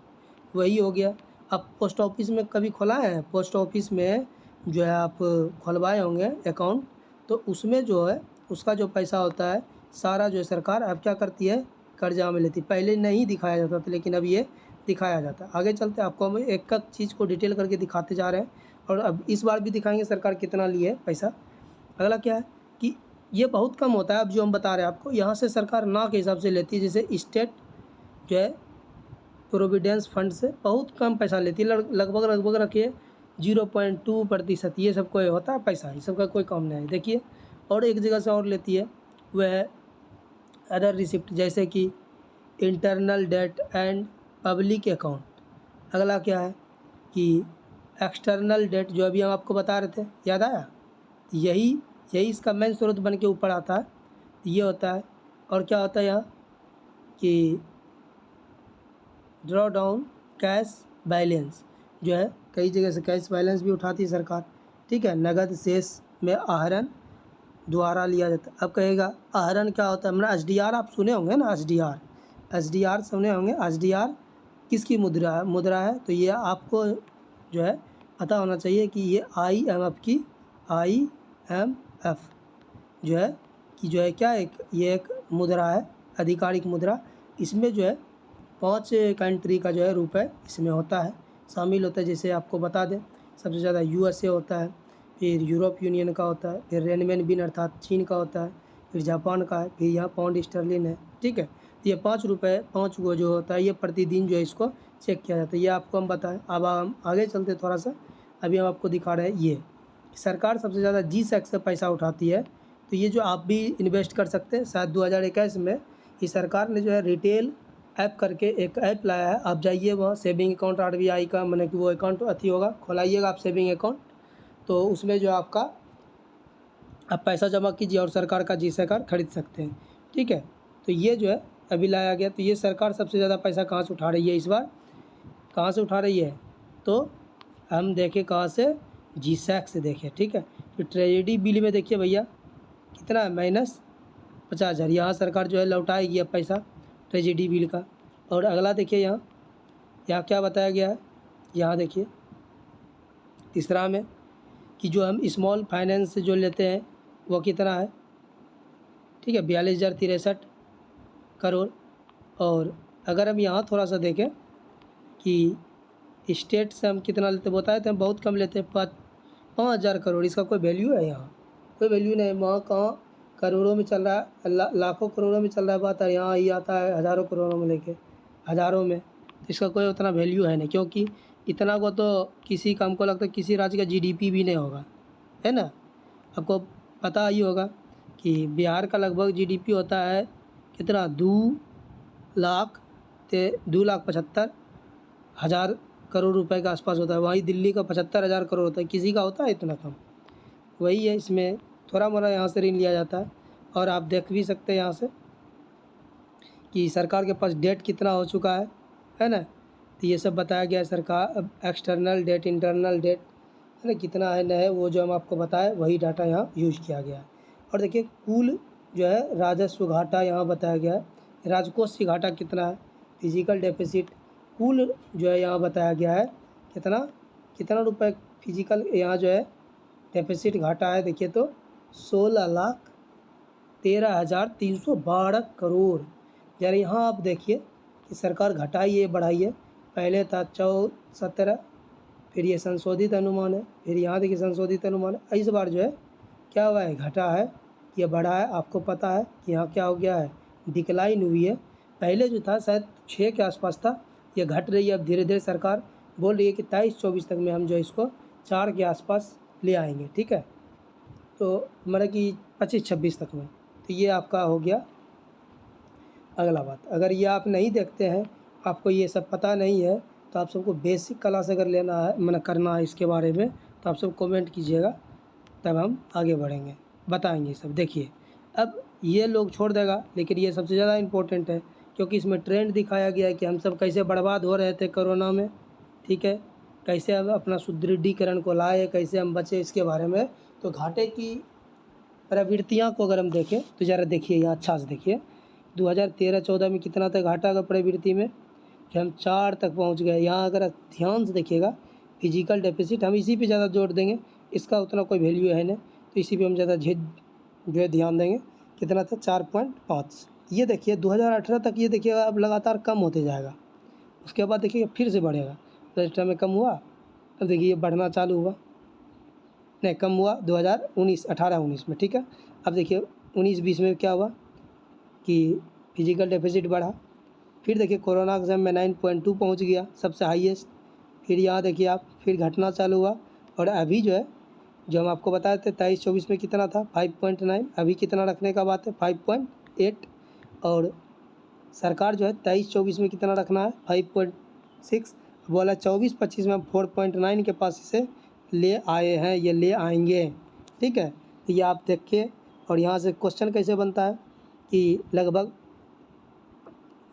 वही हो गया। आप पोस्ट ऑफिस में कभी खोला है, पोस्ट ऑफिस में जो है आप खुलवाए होंगे अकाउंट, तो उसमें जो है उसका जो पैसा होता है सारा जो है सरकार अब क्या करती है, कर्जा में लेती। पहले नहीं दिखाया जाता था, लेकिन अब ये दिखाया जाता है। आगे चलते आपको हम एक एक चीज़ को डिटेल करके दिखाते जा रहे हैं, और अब इस बार भी दिखाएंगे सरकार कितना ली है पैसा। अगला क्या है कि ये बहुत कम होता है, अब जो हम बता रहे हैं आपको, यहाँ से सरकार ना के हिसाब से लेती है। जैसे स्टेट जो है प्रोविडेंस फंड से बहुत कम पैसा लेती है, लगभग रखिए 0.2%। ये सब कोई होता है पैसा, ये सब का कोई काम नहीं है। देखिए और एक जगह से और लेती है, वह है अदर रिसिप्ट, जैसे कि internal debt and public account. अगला क्या है कि एक्सटर्नल डेट, जो अभी हम आपको बता रहे थे, याद आया, यही इसका मेन स्रोत बन के ऊपर आता है, ये होता है। और क्या होता है यहाँ कि ड्रॉ डाउन कैश बैलेंस, जो है कई जगह से कैश बैलेंस भी उठाती है सरकार, ठीक है। नगद शेष में आहरण द्वारा लिया जाता है। अब कहेगा आहरण क्या होता है, मतलब एसडीआर आप सुने होंगे ना, एसडीआर सुने होंगे। एसडीआर किसकी मुद्रा है, तो ये आपको जो है पता होना चाहिए कि ये आईएमएफ की, आईएमएफ जो है कि जो है क्या, ये एक मुद्रा है, आधिकारिक मुद्रा। इसमें जो है 5 कंट्री का जो है रुपए इसमें होता है, शामिल होता है। जैसे आपको बता दें सबसे ज़्यादा यूएसए होता है, फिर यूरोप यूनियन का होता है, फिर रेनमिनबिन अर्थात चीन का होता है, फिर जापान का है, फिर यहाँ पाउंड स्टर्लिन है, ठीक है। तो ये 5 रुपये 5 को जो होता है, ये प्रतिदिन जो है इसको चेक किया जाता है। ये आपको हम बताएं। अब हम आगे चलते थोड़ा सा, अभी हम आपको दिखा रहे हैं ये सरकार सबसे ज़्यादा जीसैक से पैसा उठाती है। तो ये जो आप भी इन्वेस्ट कर सकते हैं। शायद 2021 में ये सरकार ने जो है रिटेल ऐप करके एक ऐप लाया है, आप जाइए वहाँ सेविंग अकाउंट आरबीआई का, मैंने कि वो अकाउंट अथी होगा, खोलाइएगा आप सेविंग अकाउंट, तो उसमें जो आपका आप पैसा जमा कीजिए और सरकार का जीसैक कार्ड खरीद सकते हैं, ठीक है। तो ये जो है अभी लाया गया। तो ये सरकार सबसे ज़्यादा पैसा कहाँ से उठा रही है इस बार, कहाँ से उठा रही है, तो हम देखें कहाँ से, जीसैक से देखें, ठीक है। तो ट्रेजेडी बिल में देखिए भैया कितना है, -50,000, यहाँ सरकार जो है लौटाएगी अब पैसा ट्रेजेडी बिल का। और अगला देखिए यहाँ क्या बताया गया है, यहाँ देखिए तीसरा में कि जो हम स्मॉल फाइनेंस से जो लेते हैं वो कितना है, ठीक है, 42,063 करोड़। और अगर हम यहाँ थोड़ा सा देखें कि स्टेट से हम कितना लेते हैं, बताए थे हम बहुत कम लेते हैं, 5,000 करोड़। इसका कोई वैल्यू है यहाँ, कोई वैल्यू नहीं। वहाँ कहाँ करोड़ों में चल रहा है, लाखों करोड़ों में चल रहा है बात, और यहाँ ही आता है हज़ारों करोड़ों में लेके, हज़ारों में। तो इसका कोई उतना वैल्यू है नहीं, क्योंकि इतना को तो किसी का, हमको लगता है किसी राज्य का जीडीपी भी नहीं होगा, है ना। आपको पता ही होगा कि बिहार का लगभग जीडीपी होता है कितना, 2,75,000 करोड़ रुपए के आसपास होता है। वहीं दिल्ली का 75,000 करोड़ होता है, किसी का होता है इतना कम। वही है, इसमें थोड़ा मोड़ा यहाँ से ऋण लिया जाता है। और आप देख भी सकते हैं यहाँ से कि सरकार के पास डेट कितना हो चुका है ना। तो ये सब बताया गया है, सरकार एक्सटर्नल डेट, इंटरनल डेट, है ना, कितना है न है, वो जो हम आपको बताए वही डाटा यहाँ यूज किया गया है। और देखिए कुल जो है राजस्व घाटा यहाँ बताया गया है, राजकोषीय घाटा कितना है, फिजिकल डेफिसिट कुल जो है यहाँ बताया गया है कितना कितना रुपए फिजिकल यहाँ जो है डेफिसिट घाटा है। देखिए तो 16,13,312 करोड़। यार यहाँ आप देखिए कि सरकार घटाई है बढ़ाई है, पहले था 17, फिर ये संशोधित अनुमान है, फिर यहाँ देखिए संशोधित अनुमान है। इस बार जो है क्या हुआ है, घटा है, ये बढ़ा है। आपको पता है कि यहाँ क्या हो गया है, डिक्लाइन हुई है। पहले जो था शायद 6 के आसपास था, ये घट रही है अब धीरे धीरे। सरकार बोल रही है कि 23-24 तक में हम जो इसको 4 के आसपास ले आएंगे, ठीक है। तो मतलब कि 25-26 तक में। तो ये आपका हो गया अगला बात। अगर ये आप नहीं देखते हैं, आपको ये सब पता नहीं है, तो आप सबको बेसिक क्लास अगर लेना है, मतलब करना है इसके बारे में, तो आप सब कमेंट कीजिएगा, तब हम आगे बढ़ेंगे, बताएंगे सब। देखिए अब ये लोग छोड़ देगा, लेकिन ये सबसे ज़्यादा इम्पोर्टेंट है, क्योंकि इसमें ट्रेंड दिखाया गया है कि हम सब कैसे बर्बाद हो रहे थे कोरोना में, ठीक है, कैसे हम अपना सुदृढ़ीकरण को लाए, कैसे हम बचे, इसके बारे में। तो घाटे की प्रवृत्तियाँ को अगर हम देखें तो ज़रा देखिए यहाँ अच्छा से देखिए, 2013-14 में कितना था घाटा का प्रवृत्ति में, कि हम 4 तक पहुँच गए। यहाँ अगर ध्यान से देखिएगा फिजिकल डेफिसिट, हम इसी पे ज़्यादा जोर देंगे, इसका उतना कोई वैल्यू है नहीं, तो इसी पे हम ज़्यादा जो है ध्यान देंगे। कितना था, 4.5। ये देखिए 2018 तक, ये देखिएगा अब लगातार कम होते जाएगा, उसके बाद देखिए फिर से बढ़ेगा। तो इस टाइम में कम हुआ, अब देखिए ये बढ़ना चालू हुआ, नहीं कम हुआ 2019, 18-19 में, ठीक है। अब देखिए 19-20 में क्या हुआ कि फिजिकल डेफिसिट बढ़ा, फिर देखिए कोरोना के समय में 9.2 पहुँच गया सबसे हाईएस्ट, फिर यहाँ देखिए आप फिर घटना चालू हुआ, और अभी जो है, जो हम आपको बताए थे 23-24 में कितना था 5.9, अभी कितना रखने का बात है 5.8, और सरकार जो है 23-24 में कितना रखना है 5.6, बोला 24-25 में हम 4.9 के पास इसे ले आए हैं, ये ले आएंगे, ठीक है। तो ये आप देखिए, और यहाँ से क्वेश्चन कैसे बनता है कि लगभग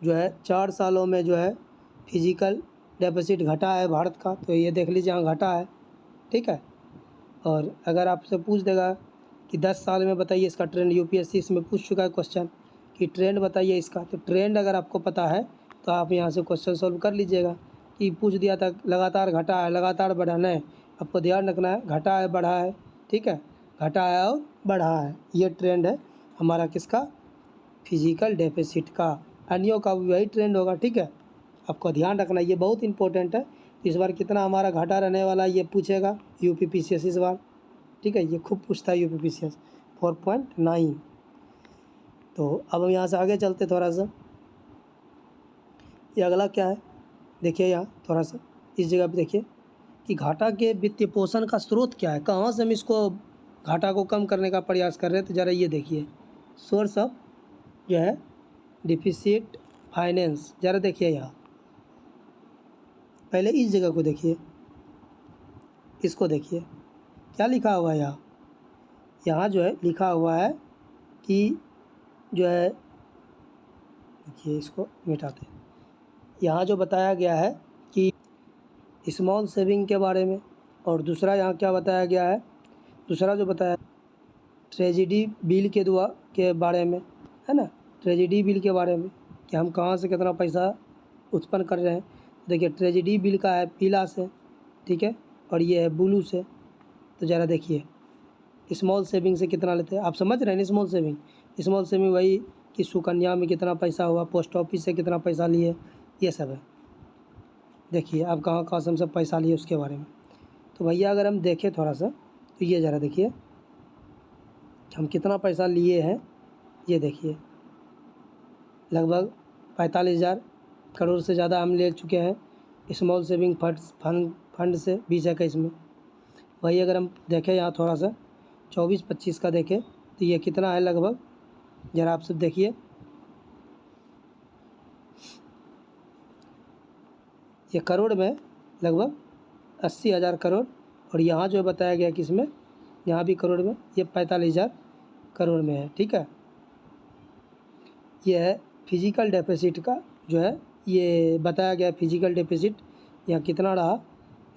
जो है 4 सालों में जो है फिजिकल डेफिसिट घटा है भारत का, तो ये देख लीजिए यहाँ घटा है, ठीक है। और अगर आपसे पूछ देगा कि 10 साल में बताइए इसका ट्रेंड, यूपीएससी इसमें पूछ चुका है क्वेश्चन कि ट्रेंड बताइए इसका, तो ट्रेंड अगर आपको पता है तो आप यहाँ से क्वेश्चन सॉल्व कर लीजिएगा। कि पूछ दिया था लगातार घटा है, लगातार बढ़ा नहीं, आपको ध्यान रखना है घटा है बढ़ा है, ठीक है, घटा है और बढ़ा है, ये ट्रेंड है हमारा किसका, फिजिकल डेफिसिट का। अन्यों का भी वही ट्रेंड होगा, ठीक है। आपको ध्यान रखना, ये बहुत इंपॉर्टेंट है। इस बार कितना हमारा घाटा रहने वाला है ये पूछेगा यूपीपीसीएस इस बार, ठीक है, ये खूब पूछता है यूपीपीसीएस 4.9। तो अब हम यहाँ से आगे चलते थोड़ा सा, ये अगला क्या है देखिए, यहाँ थोड़ा सा इस जगह पे देखिए कि घाटा के वित्तीय पोषण का स्रोत क्या है, कहाँ से हम इसको घाटा को कम करने का प्रयास कर रहे हैं। तो ज़रा ये देखिए सोर्स ऑफ जो है डिफिसिट फाइनेंस, ज़रा देखिए यहाँ पहले इस जगह को देखिए, इसको देखिए क्या लिखा हुआ है यहाँ जो है लिखा हुआ है कि जो है देखिए इसको मिटाते हैं। यहाँ जो बताया गया है कि स्मॉल सेविंग के बारे में, और दूसरा यहाँ क्या बताया गया है, दूसरा जो बताया ट्रेजेडी बिल के बारे में, है ना, ट्रेजेडी बिल के बारे में कि हम कहाँ से कितना पैसा उत्पन्न कर रहे हैं। देखिए ट्रेजेडी बिल का है पीला से, ठीक है, और ये है ब्लू से। तो ज़रा देखिए स्मॉल सेविंग से कितना लेते हैं, आप समझ रहे हैं स्मॉल सेविंग वही कि सुकन्या में कितना पैसा हुआ, पोस्ट ऑफिस से कितना पैसा लिए, ये सब है। देखिए आप कहाँ कहाँ से हम सब पैसा लिए उसके बारे में। तो भैया अगर हम देखें थोड़ा सा, तो ये ज़रा देखिए हम कितना पैसा लिए हैं। ये देखिए लगभग 45,000 करोड़ से ज़्यादा हम ले चुके हैं स्मॉल सेविंग फंड से 2021 में। वही अगर हम देखें यहाँ थोड़ा सा 24-25 का देखें तो ये कितना है लगभग, ज़रा आप सब देखिए, ये करोड़ में लगभग 80,000 करोड़, और यहाँ जो बताया गया कि इसमें यहाँ भी करोड़ में, ये 45,000 करोड़ में है, ठीक है। ये है फिजिकल डेफिसिट का जो है, ये बताया गया फिजिकल डेफिसिट यहाँ कितना रहा,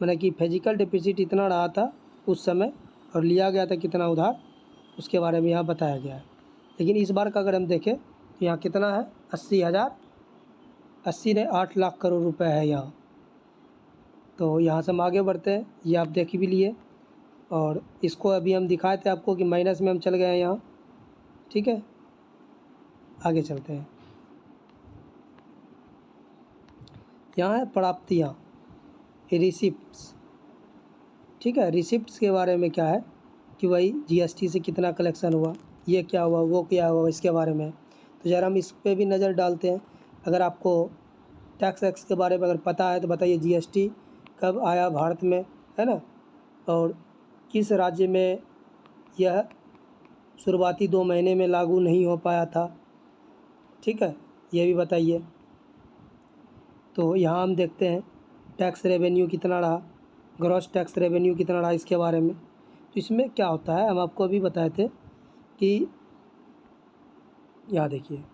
माने कि फिजिकल डेफिसिट इतना रहा था उस समय, और लिया गया था कितना उधार, उसके बारे में यहाँ बताया गया है। लेकिन इस बार का अगर हम देखें तो यहाँ कितना है 80 ने 8 लाख करोड़ रुपए है यहाँ। तो यहाँ से हम आगे बढ़ते हैं, ये आप देख भी लिए, और इसको अभी हम दिखाए थे आपको कि माइनस में हम चल गए हैं यहाँ, ठीक है। आगे चलते हैं, यहाँ है प्राप्तियाँ, रिसिप्ट्स, ठीक है। रिसिप्ट्स के बारे में क्या है कि वही जीएसटी से कितना कलेक्शन हुआ, ये क्या हुआ, वो क्या हुआ, इसके बारे में। तो ज़रा हम इस पर भी नज़र डालते हैं। अगर आपको टैक्स एक्स के बारे में अगर पता है तो बताइए, जीएसटी कब आया भारत में, है ना, और किस राज्य में यह शुरुआती 2 महीने में लागू नहीं हो पाया था, ठीक है, ये भी बताइए। तो यहाँ हम देखते हैं टैक्स रेवेन्यू कितना रहा, ग्रॉस टैक्स रेवेन्यू कितना रहा, इसके बारे में। तो इसमें क्या होता है, हम आपको अभी बताए थे कि यहाँ देखिए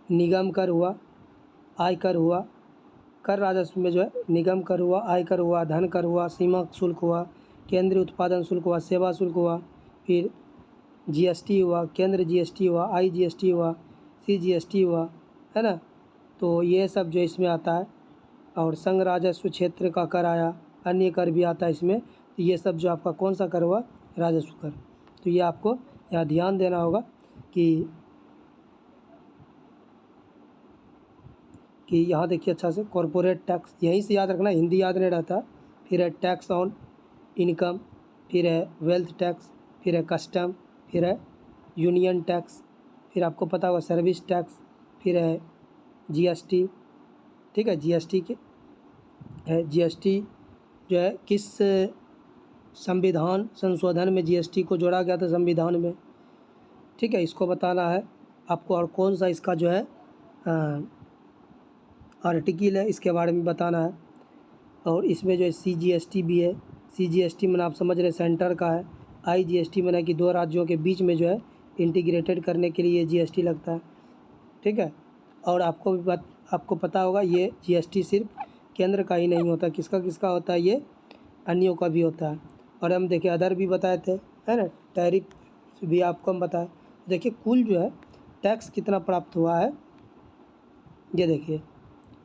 निगम कर हुआ, आयकर हुआ, कर राजस्व में जो है निगम कर हुआ, आयकर हुआ, धन कर हुआ, सीमा शुल्क हुआ, केंद्रीय उत्पादन शुल्क हुआ, सेवा शुल्क हुआ, फिर जीएसटी हुआ, केंद्र जीएसटी हुआ, आईजीएसटी हुआ, सीजीएसटी हुआ, है ना। तो ये सब जो इसमें आता है, और संघ राजस्व क्षेत्र का कर आया, अन्य कर भी आता है इसमें। तो ये सब जो आपका कौन सा कर हुआ, राजस्व कर। तो ये आपको यहाँ ध्यान देना होगा कि यहाँ देखिए अच्छा से कॉरपोरेट टैक्स, यहीं से याद रखना, हिंदी याद नहीं रहता। फिर है टैक्स ऑन इनकम, फिर है वेल्थ टैक्स, फिर है कस्टम, फिर है यूनियन टैक्स, फिर आपको पता होगा सर्विस टैक्स, फिर है जीएसटी, ठीक है। जीएसटी के है, जीएसटी जो है किस संविधान संशोधन में जीएसटी को जोड़ा गया था संविधान में, ठीक है, इसको बताना है आपको। और कौन सा इसका जो है आर्टिकल है, इसके बारे में बताना है। और इसमें जो है सीजीएसटी भी है, सीजीएसटी मैंने आप समझ रहे सेंटर का है, आईजीएसटी मैंने कि 2 राज्यों के बीच में जो है इंटीग्रेटेड करने के लिए जीएसटी लगता है, ठीक है। और आपको पता होगा ये जीएसटी सिर्फ केंद्र का ही नहीं होता, किसका किसका होता है, ये अन्यों का भी होता है। और हम देखिए अदर भी बताए थे, है ना, टैरिफ भी आपको हम बताए। देखिए कुल जो है टैक्स कितना प्राप्त हुआ है, ये देखिए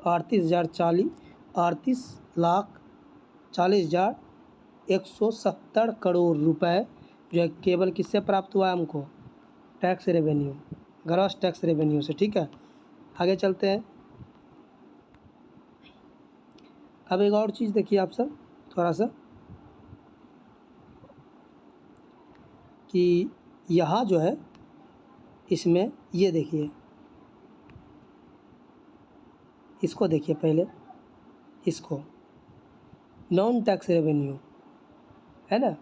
38,40,170 करोड़ रुपए जो है केवल किससे प्राप्त हुआ है हमको, tax revenue, gross tax revenue से, ठीक है। आगे चलते हैं। अब एक और चीज़ देखिए आप सब थोड़ा सा, कि यहाँ जो है इसमें ये देखिए, इसको देखिए पहले, इसको नॉन टैक्स रेवेन्यू, है ना।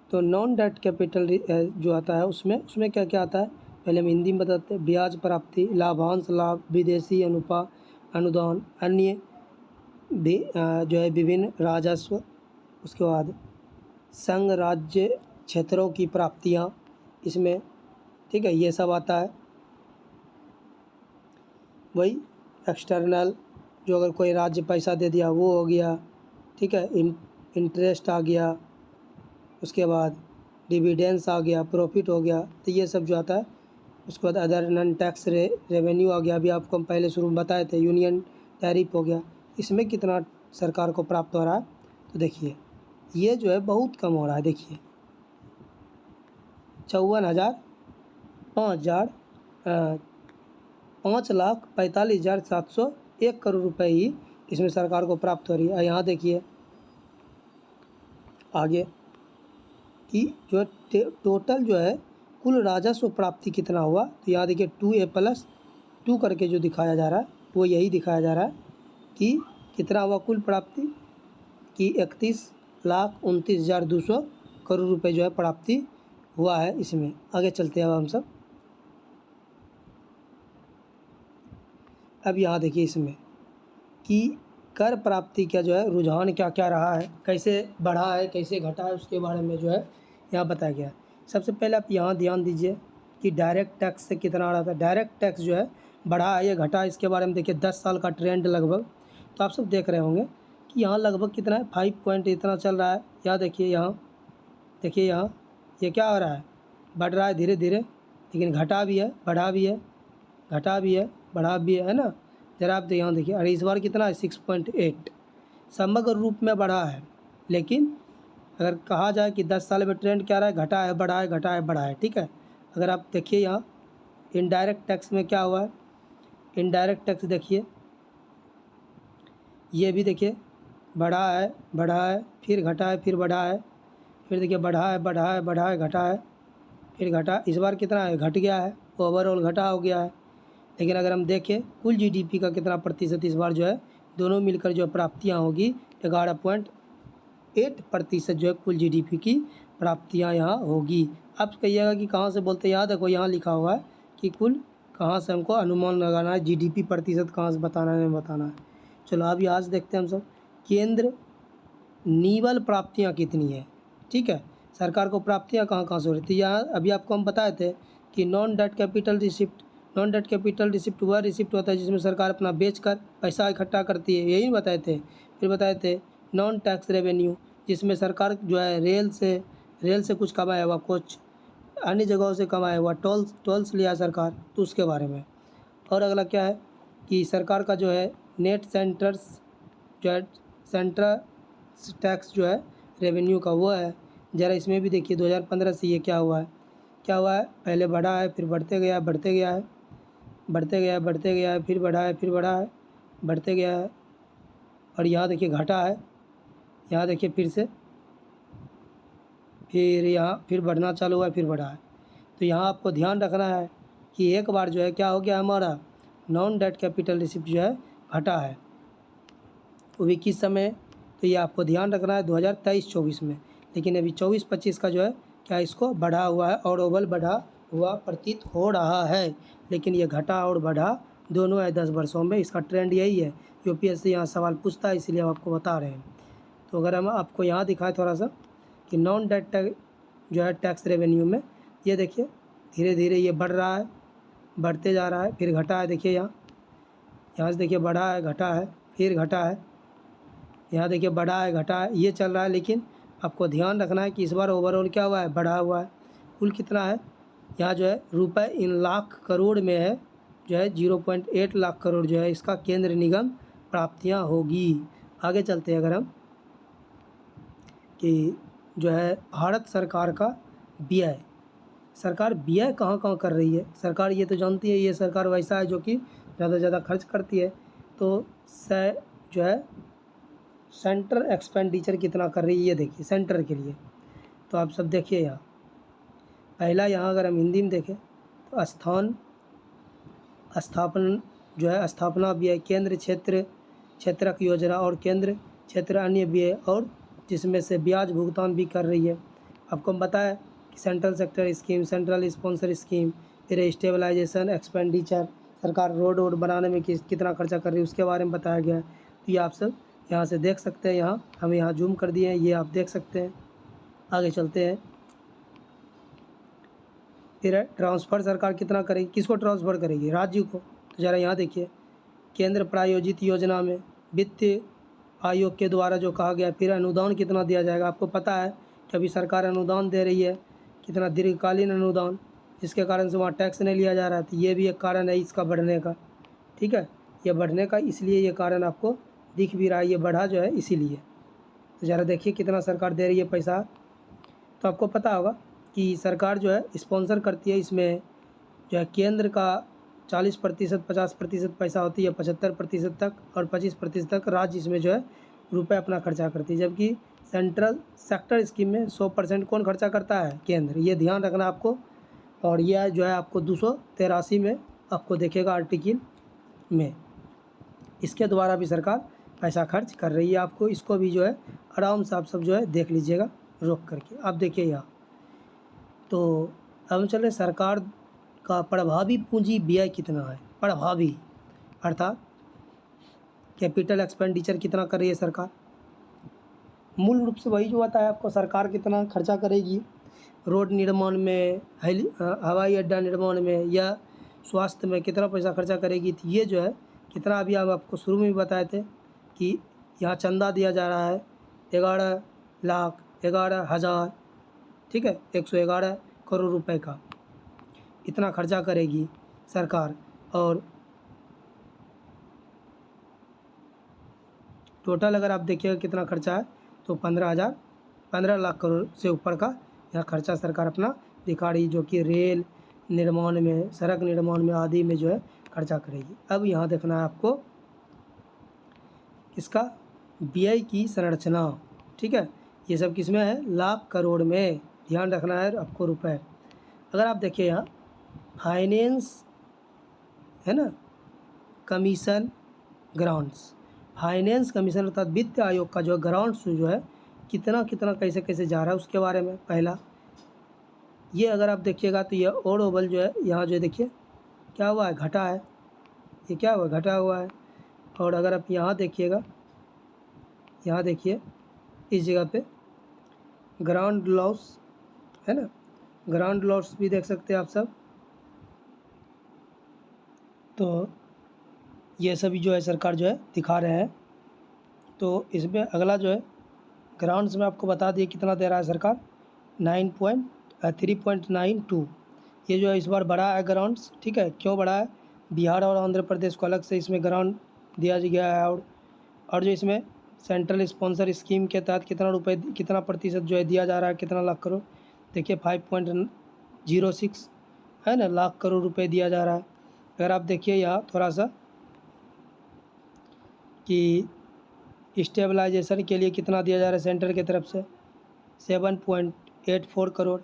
तो नॉन डेट कैपिटल जो आता है उसमें क्या क्या आता है, पहले हम हिंदी में बताते हैं। ब्याज प्राप्ति, लाभांश लाभ, विदेशी अनुदान, अन्य भी जो है विभिन्न राजस्व, उसके बाद संघ राज्य क्षेत्रों की प्राप्तियाँ इसमें, ठीक है, ये सब आता है। वही एक्सटर्नल, जो अगर कोई राज्य पैसा दे दिया वो हो गया, ठीक है, इंटरेस्ट आ गया, उसके बाद डिविडेंड्स आ गया, प्रॉफिट हो गया, तो ये सब जो आता है। उसके बाद अदर नॉन टैक्स रेवेन्यू आ गया, अभी आपको हम पहले शुरू में बताए थे, यूनियन टैरिफ हो गया। इसमें कितना सरकार को प्राप्त हो रहा है, तो देखिए ये जो है बहुत कम हो रहा है। देखिए 5,45,701 करोड़ रुपए ही इसमें सरकार को प्राप्त हो रही है। यहाँ देखिए आगे कि जो टोटल जो है कुल राजस्व प्राप्ति कितना हुआ, तो यहाँ देखिए 2A+2 करके जो दिखाया जा रहा है वो यही दिखाया जा रहा है कि कितना हुआ कुल प्राप्ति, कि 31,29,200 करोड़ रुपए जो है प्राप्ति हुआ है इसमें। आगे चलते हैं अब हम सब। अब यहाँ देखिए इसमें कि कर प्राप्ति का जो है रुझान क्या क्या रहा है, कैसे बढ़ा है, कैसे घटा है, उसके बारे में जो है यहाँ बताया गया है। सबसे पहले आप यहाँ ध्यान दीजिए कि डायरेक्ट टैक्स से कितना आ रहा था। डायरेक्ट टैक्स जो है बढ़ा है या घटा है, इसके बारे में देखिए 10 साल का ट्रेंड लगभग, तो आप सब देख रहे होंगे कि यहाँ लगभग कितना है 5 पॉइंट इतना चल रहा है। यहाँ देखिए यहाँ ये क्या हो रहा है, बढ़ रहा है धीरे धीरे, लेकिन घटा भी है, बढ़ा भी है, घटा भी है, बढ़ा भी है ना। ज़रा आप यहाँ देखिए, अरे इस बार कितना है 6.8 समग्र रूप में बढ़ा है। लेकिन अगर कहा जाए कि 10 साल में ट्रेंड क्या रहा है, घटा है, बढ़ा है, घटा है, बढ़ा है, ठीक है। अगर आप देखिए यहाँ इनडायरेक्ट टैक्स में क्या हुआ है, इनडायरेक्ट टैक्स देखिए ये भी देखिए बढ़ा है, फिर घटा है, फिर बढ़ा है, फिर देखिए बढ़ा है, घटा है, फिर घटा। इस बार कितना है, घट गया है, ओवरऑल घटा हो गया है। लेकिन अगर हम देखें कुल जीडीपी का कितना प्रतिशत इस बार जो है, दोनों मिलकर जो प्राप्तियाँ होगी 11.8% जो है कुल जीडीपी की प्राप्तियाँ यहाँ होगी। आप कहिएगा कि कहाँ से बोलते हैं, यहाँ देखो यहाँ लिखा हुआ है कि कुल कहाँ से हमको अनुमान लगाना है, जीडीपी प्रतिशत कहाँ से बताना है। चलो अभी आज देखते हैं हम सब केंद्र निवल प्राप्तियाँ कितनी है, ठीक है, सरकार को प्राप्तियाँ कहाँ कहाँ से हो रही थी। यहाँ अभी आपको हम बताए थे कि नॉन डेट कैपिटल रिसिप्ट वह रिसिप्ट होता है जिसमें सरकार अपना बेचकर पैसा इकट्ठा करती है, यही बताए थे। फिर बताए थे नॉन टैक्स रेवेन्यू, जिसमें सरकार जो है रेल से कुछ कमाया हुआ, कुछ अन्य जगहों से कमाया हुआ, टोल्स लिया सरकार, तो उसके बारे में। और अगला क्या है कि सरकार का जो है नेट सेंटर्स जो है सेंट्रल टैक्स जो है रेवेन्यू का वो है। ज़रा इसमें भी देखिए 2015 से ये क्या हुआ है, पहले बढ़ा है, फिर बढ़ते गया है, फिर बढ़ा है, बढ़ते गया है, और यहाँ देखिए घटा है, यहाँ देखिए फिर से, फिर यहाँ फिर बढ़ना चालू हुआ है, फिर बढ़ा है। तो यहाँ आपको ध्यान रखना है कि एक बार जो है क्या हो गया, हमारा नॉन डेट कैपिटल रिसिप्ट जो है घटा है, वो भी किस समय, तो ये आपको ध्यान रखना है 2023-24 में। लेकिन अभी 24-25 का जो है क्या इसको बढ़ा हुआ है और ओवल बढ़ा हुआ प्रतीत हो रहा है, लेकिन ये घटा और बढ़ा दोनों है 10 वर्षों में, इसका ट्रेंड यही है। यूपीएससी यहाँ सवाल पूछता है, इसलिए हम आपको बता रहे हैं। तो अगर हम आपको यहाँ दिखाएं थोड़ा सा कि नॉन डेट जो है टैक्स रेवेन्यू में, ये देखिए धीरे धीरे ये बढ़ रहा है, बढ़ते जा रहा है, फिर घटा है, देखिए यहाँ से देखिए बढ़ा है, घटा है, फिर घटा है, यहाँ देखिए बढ़ा है, घटा है, ये चल रहा है। लेकिन आपको ध्यान रखना है कि इस बार ओवरऑल क्या हुआ है, बढ़ा हुआ है। कुल कितना है, यहाँ जो है रुपए इन लाख करोड़ में है, जो है 0.8 लाख करोड़ जो है इसका केंद्र निगम प्राप्तियाँ होगी। आगे चलते हैं अगर हम कि जो है भारत सरकार का व्यय, सरकार व्यय कहाँ कहाँ कर रही है। सरकार ये तो जानती है, ये सरकार वैसा है जो कि ज़्यादा से ज़्यादा खर्च करती है। तो जो है सेंट्रल एक्सपेंडिचर कितना कर रही है, ये देखिए सेंटर के लिए। तो आप सब देखिए यहाँ पहला, यहाँ अगर हम हिंदी में देखें तो स्थापना व्यय, केंद्र क्षेत्रक योजना और केंद्र क्षेत्र अन्य व्यय, और जिसमें से ब्याज भुगतान भी कर रही है। आपको हम बताया कि central sector scheme, central sponsor scheme, फिर स्टेबलाइजेशन एक्सपेंडिचर, सरकार रोड बनाने में कितना खर्चा कर रही है उसके बारे में बताया गया है। तो ये आप सब यहाँ से देख सकते हैं, यहाँ हम यहाँ जूम कर दिए हैं, ये आप देख सकते हैं। आगे चलते हैं, फिर है ट्रांसफ़र सरकार कितना करेगी, किसको ट्रांसफ़र करेगी, राज्य को। तो ज़रा यहाँ देखिए, केंद्र प्रायोजित योजना में वित्त आयोग के द्वारा जो कहा गया, फिर अनुदान कितना दिया जाएगा। आपको पता है कि अभी सरकार अनुदान दे रही है, कितना दीर्घकालीन अनुदान, जिसके कारण से वहाँ टैक्स नहीं लिया जा रहा है। तो ये भी एक कारण है इसका बढ़ने का, ठीक है, ये बढ़ने का, इसलिए ये कारण आपको दिख भी रहा है, ये बढ़ा जो है इसीलिए। तो ज़रा देखिए कितना सरकार दे रही है पैसा। तो आपको पता होगा कि सरकार जो है स्पॉन्सर करती है, इसमें जो है केंद्र का 40%, 50% पैसा होती है, 75% तक, और 25% तक राज्य इसमें जो है रुपए अपना खर्चा करती है। जबकि सेंट्रल सेक्टर स्कीम में 100% कौन खर्चा करता है, केंद्र। ये ध्यान रखना आपको। और यह जो है आपको 283 में आपको देखेगा आर्टिकल में, इसके द्वारा भी सरकार पैसा खर्च कर रही है। आपको इसको भी जो है आराम से आप सब जो है देख लीजिएगा रोक करके। आप देखिए यहाँ, तो अब हम चल रहे सरकार का प्रभावी पूंजी व्यय कितना है, प्रभावी अर्थात कैपिटल एक्सपेंडिचर कितना कर रही है सरकार। मूल रूप से वही जो बताया आपको, सरकार कितना खर्चा करेगी रोड निर्माण में, हवाई अड्डा निर्माण में, या स्वास्थ्य में कितना पैसा खर्चा करेगी। तो ये जो है कितना, अभी हम आपको शुरू में भी बताए थे कि यहाँ चंदा दिया जा रहा है 11,11,000, ठीक है, 111 करोड़ रुपए का इतना खर्चा करेगी सरकार। और टोटल अगर आप देखिएगा कितना खर्चा है, तो 15 लाख करोड़ से ऊपर का यहाँ खर्चा सरकार अपना दिखा रही, जो कि रेल निर्माण में, सड़क निर्माण में आदि में जो है खर्चा करेगी। अब यहाँ देखना है आपको इसका व्यय की संरचना, ठीक है, ये सब किस में है, लाख करोड़ में, ध्यान रखना है आपको रुपए। अगर आप देखिए यहाँ फाइनेंस है ना, कमीशन ग्रांट्स, फाइनेंस कमीशन अर्थात वित्त आयोग का जो ग्रांट्स जो है कितना कितना कैसे कैसे जा रहा है उसके बारे में। पहला ये अगर आप देखिएगा तो ये ओवरऑल जो है यहाँ जो देखिए क्या हुआ है, घटा है, ये क्या हुआ, घटा हुआ है। और अगर आप यहाँ देखिएगा, यहाँ देखिए इस जगह पे ग्रांड लॉस है ना, ग्रांड लॉस भी देख सकते हैं आप सब। तो ये सभी जो है सरकार जो है दिखा रहे हैं। तो इसमें अगला जो है ग्रांट्स में आपको बता दिए कितना दे रहा है सरकार, 3.92। ये जो है इस बार बढ़ा है ग्रांट्स, ठीक है, क्यों बढ़ा है, बिहार और आंध्र प्रदेश को अलग से इसमें ग्रांट दिया गया है। और जो इसमें सेंट्रल स्पॉन्सर स्कीम के तहत कितना रुपए, कितना प्रतिशत जो है दिया जा रहा है, कितना लाख करोड़, देखिए 5.06 है ना, लाख करोड़ रुपए दिया जा रहा है। अगर आप देखिए यहाँ थोड़ा सा कि स्टेबलाइजेशन के लिए कितना दिया जा रहा है सेंटर की तरफ से, 7.84 करोड़।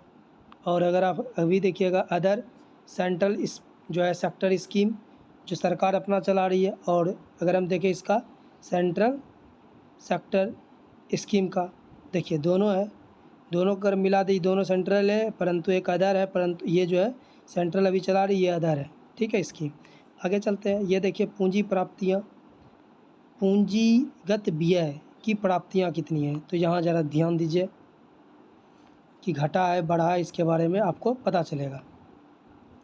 और अगर आप अभी देखिएगा अदर सेंट्रल जो है सेक्टर स्कीम जो सरकार अपना चला रही है, और अगर हम देखें इसका सेंट्रल सेक्टर स्कीम का, देखिए दोनों है, दोनों कर मिला दी, दोनों सेंट्रल है परंतु एक अदर है, परंतु ये जो है सेंट्रल अभी चला रही है, ये अदर है, ठीक है स्कीम। आगे चलते हैं, ये देखिए पूंजी प्राप्तियाँ, पूंजीगत व्यय की प्राप्तियाँ कितनी हैं। तो यहाँ ज़रा ध्यान दीजिए कि घटा है बढ़ा है, इसके बारे में आपको पता चलेगा।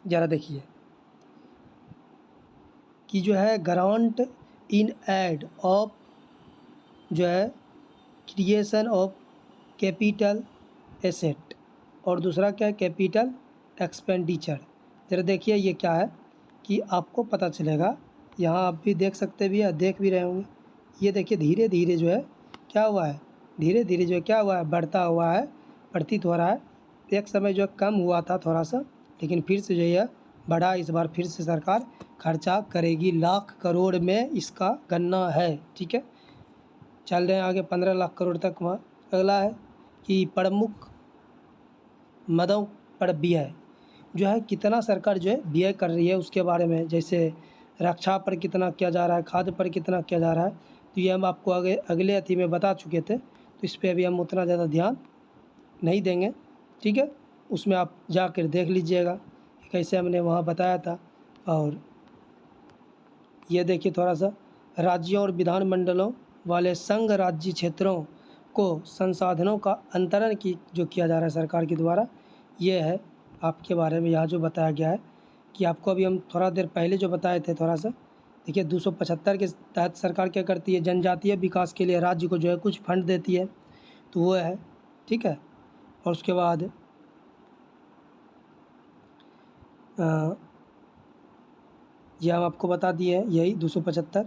ज़रा देखिए कि जो है ग्रांट इन एड ऑफ जो है क्रिएशन ऑफ कैपिटल एसेट, और दूसरा क्या है कैपिटल एक्सपेंडिचर। ज़रा देखिए ये क्या है कि आपको पता चलेगा, यहाँ आप भी देख सकते भी है, देख भी रहे होंगे। ये देखिए धीरे धीरे जो है क्या हुआ है, धीरे धीरे जो है क्या हुआ है, बढ़ता हुआ है, प्रतीत हो रहा है। एक समय जो कम हुआ था थोड़ा सा, लेकिन फिर से जो है बढ़ा, इस बार फिर से सरकार खर्चा करेगी, लाख करोड़ में इसका गणना है, ठीक है। चल रहे हैं आगे 15 लाख करोड़ तक। वहाँ अगला है कि प्रमुख मदों पर व्यय जो है कितना सरकार जो है व्यय कर रही है उसके बारे में, जैसे रक्षा पर कितना किया जा रहा है, खाद्य पर कितना किया जा रहा है। तो ये हम आपको अगले अथी में बता चुके थे, तो इस पर अभी हम उतना ज़्यादा ध्यान नहीं देंगे, ठीक है। उसमें आप जाकर देख लीजिएगा कि कैसे हमने वहाँ बताया था। और ये देखिए थोड़ा सा राज्यों और विधानमंडलों वाले संघ राज्य क्षेत्रों को संसाधनों का अंतरण की जो किया जा रहा है सरकार के द्वारा, ये है आपके बारे में यहाँ जो बताया गया है कि आपको अभी हम थोड़ा देर पहले जो बताए थे थोड़ा सा, देखिए 275 के तहत सरकार क्या करती है, जनजातीय विकास के लिए राज्य को जो है कुछ फंड देती है, तो वो है, ठीक है। और उसके बाद ये हम आपको बता दिए हैं, यही 275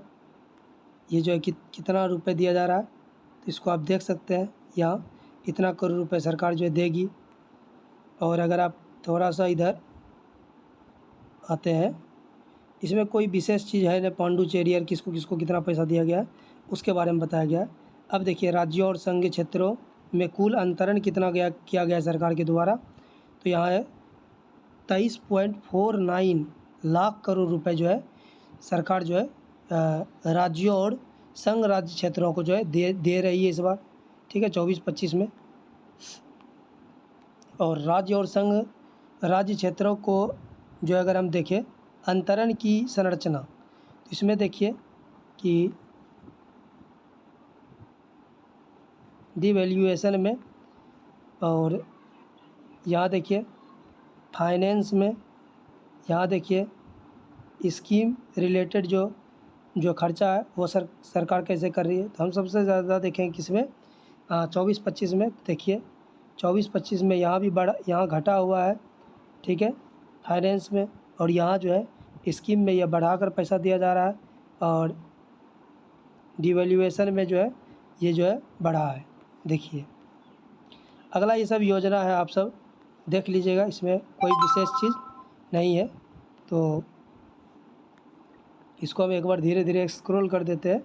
ये जो है कितना रुपए दिया जा रहा है, तो इसको आप देख सकते हैं यहाँ इतना करोड़ रुपए सरकार जो है देगी। और अगर आप थोड़ा सा इधर आते हैं, इसमें कोई विशेष चीज़ है ना, पांडुचेरी और किसको किसको कितना पैसा दिया गया है उसके बारे में बताया गया है। अब देखिए राज्यों और संघीय क्षेत्रों में कुल अंतरण कितना किया गया है सरकार के द्वारा, तो यहाँ है 23.49 लाख करोड़ रुपए जो है सरकार जो है राज्यों और संघ राज्य क्षेत्रों को जो है दे रही है इस बार, ठीक है, 24-25 में। और राज्य और संघ राज्य क्षेत्रों को जो अगर हम देखें अंतरण की संरचना, तो इसमें देखिए कि डिवैल्यूएशन में, और यहाँ देखिए फाइनेंस में, यहाँ देखिए स्कीम रिलेटेड जो खर्चा है वो सरकार कैसे कर रही है। तो हम सबसे ज़्यादा देखें किसमें, 24-25 में। देखिए 24-25 में यहाँ भी यहाँ घटा हुआ है, ठीक है, फाइनेंस में, और यहाँ जो है स्कीम में यह बढ़ाकर पैसा दिया जा रहा है, और डिवैल्यूएशन में जो है ये जो है बढ़ा है। देखिए अगला ये सब योजना है, आप सब देख लीजिएगा, इसमें कोई विशेष चीज़ नहीं है। तो इसको हम एक बार धीरे धीरे स्क्रॉल कर देते हैं,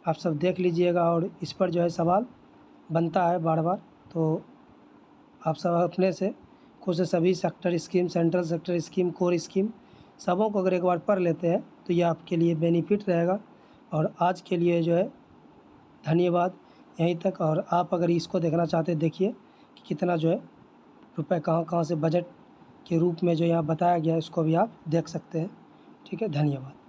आप सब देख लीजिएगा, और इस पर जो है सवाल बनता है बार बार, तो आप सब अपने से खुद से सभी sector scheme, central sector scheme, core scheme सबों को अगर एक बार पढ़ लेते हैं तो ये आपके लिए बेनिफिट रहेगा। और आज के लिए जो है धन्यवाद, यहीं तक। और आप अगर इसको देखना चाहते हैं, देखिए कि कितना जो है रुपए कहाँ कहाँ से बजट के रूप में जो यहाँ बताया गया है, इसको भी आप देख सकते हैं, ठीक है। धन्यवाद।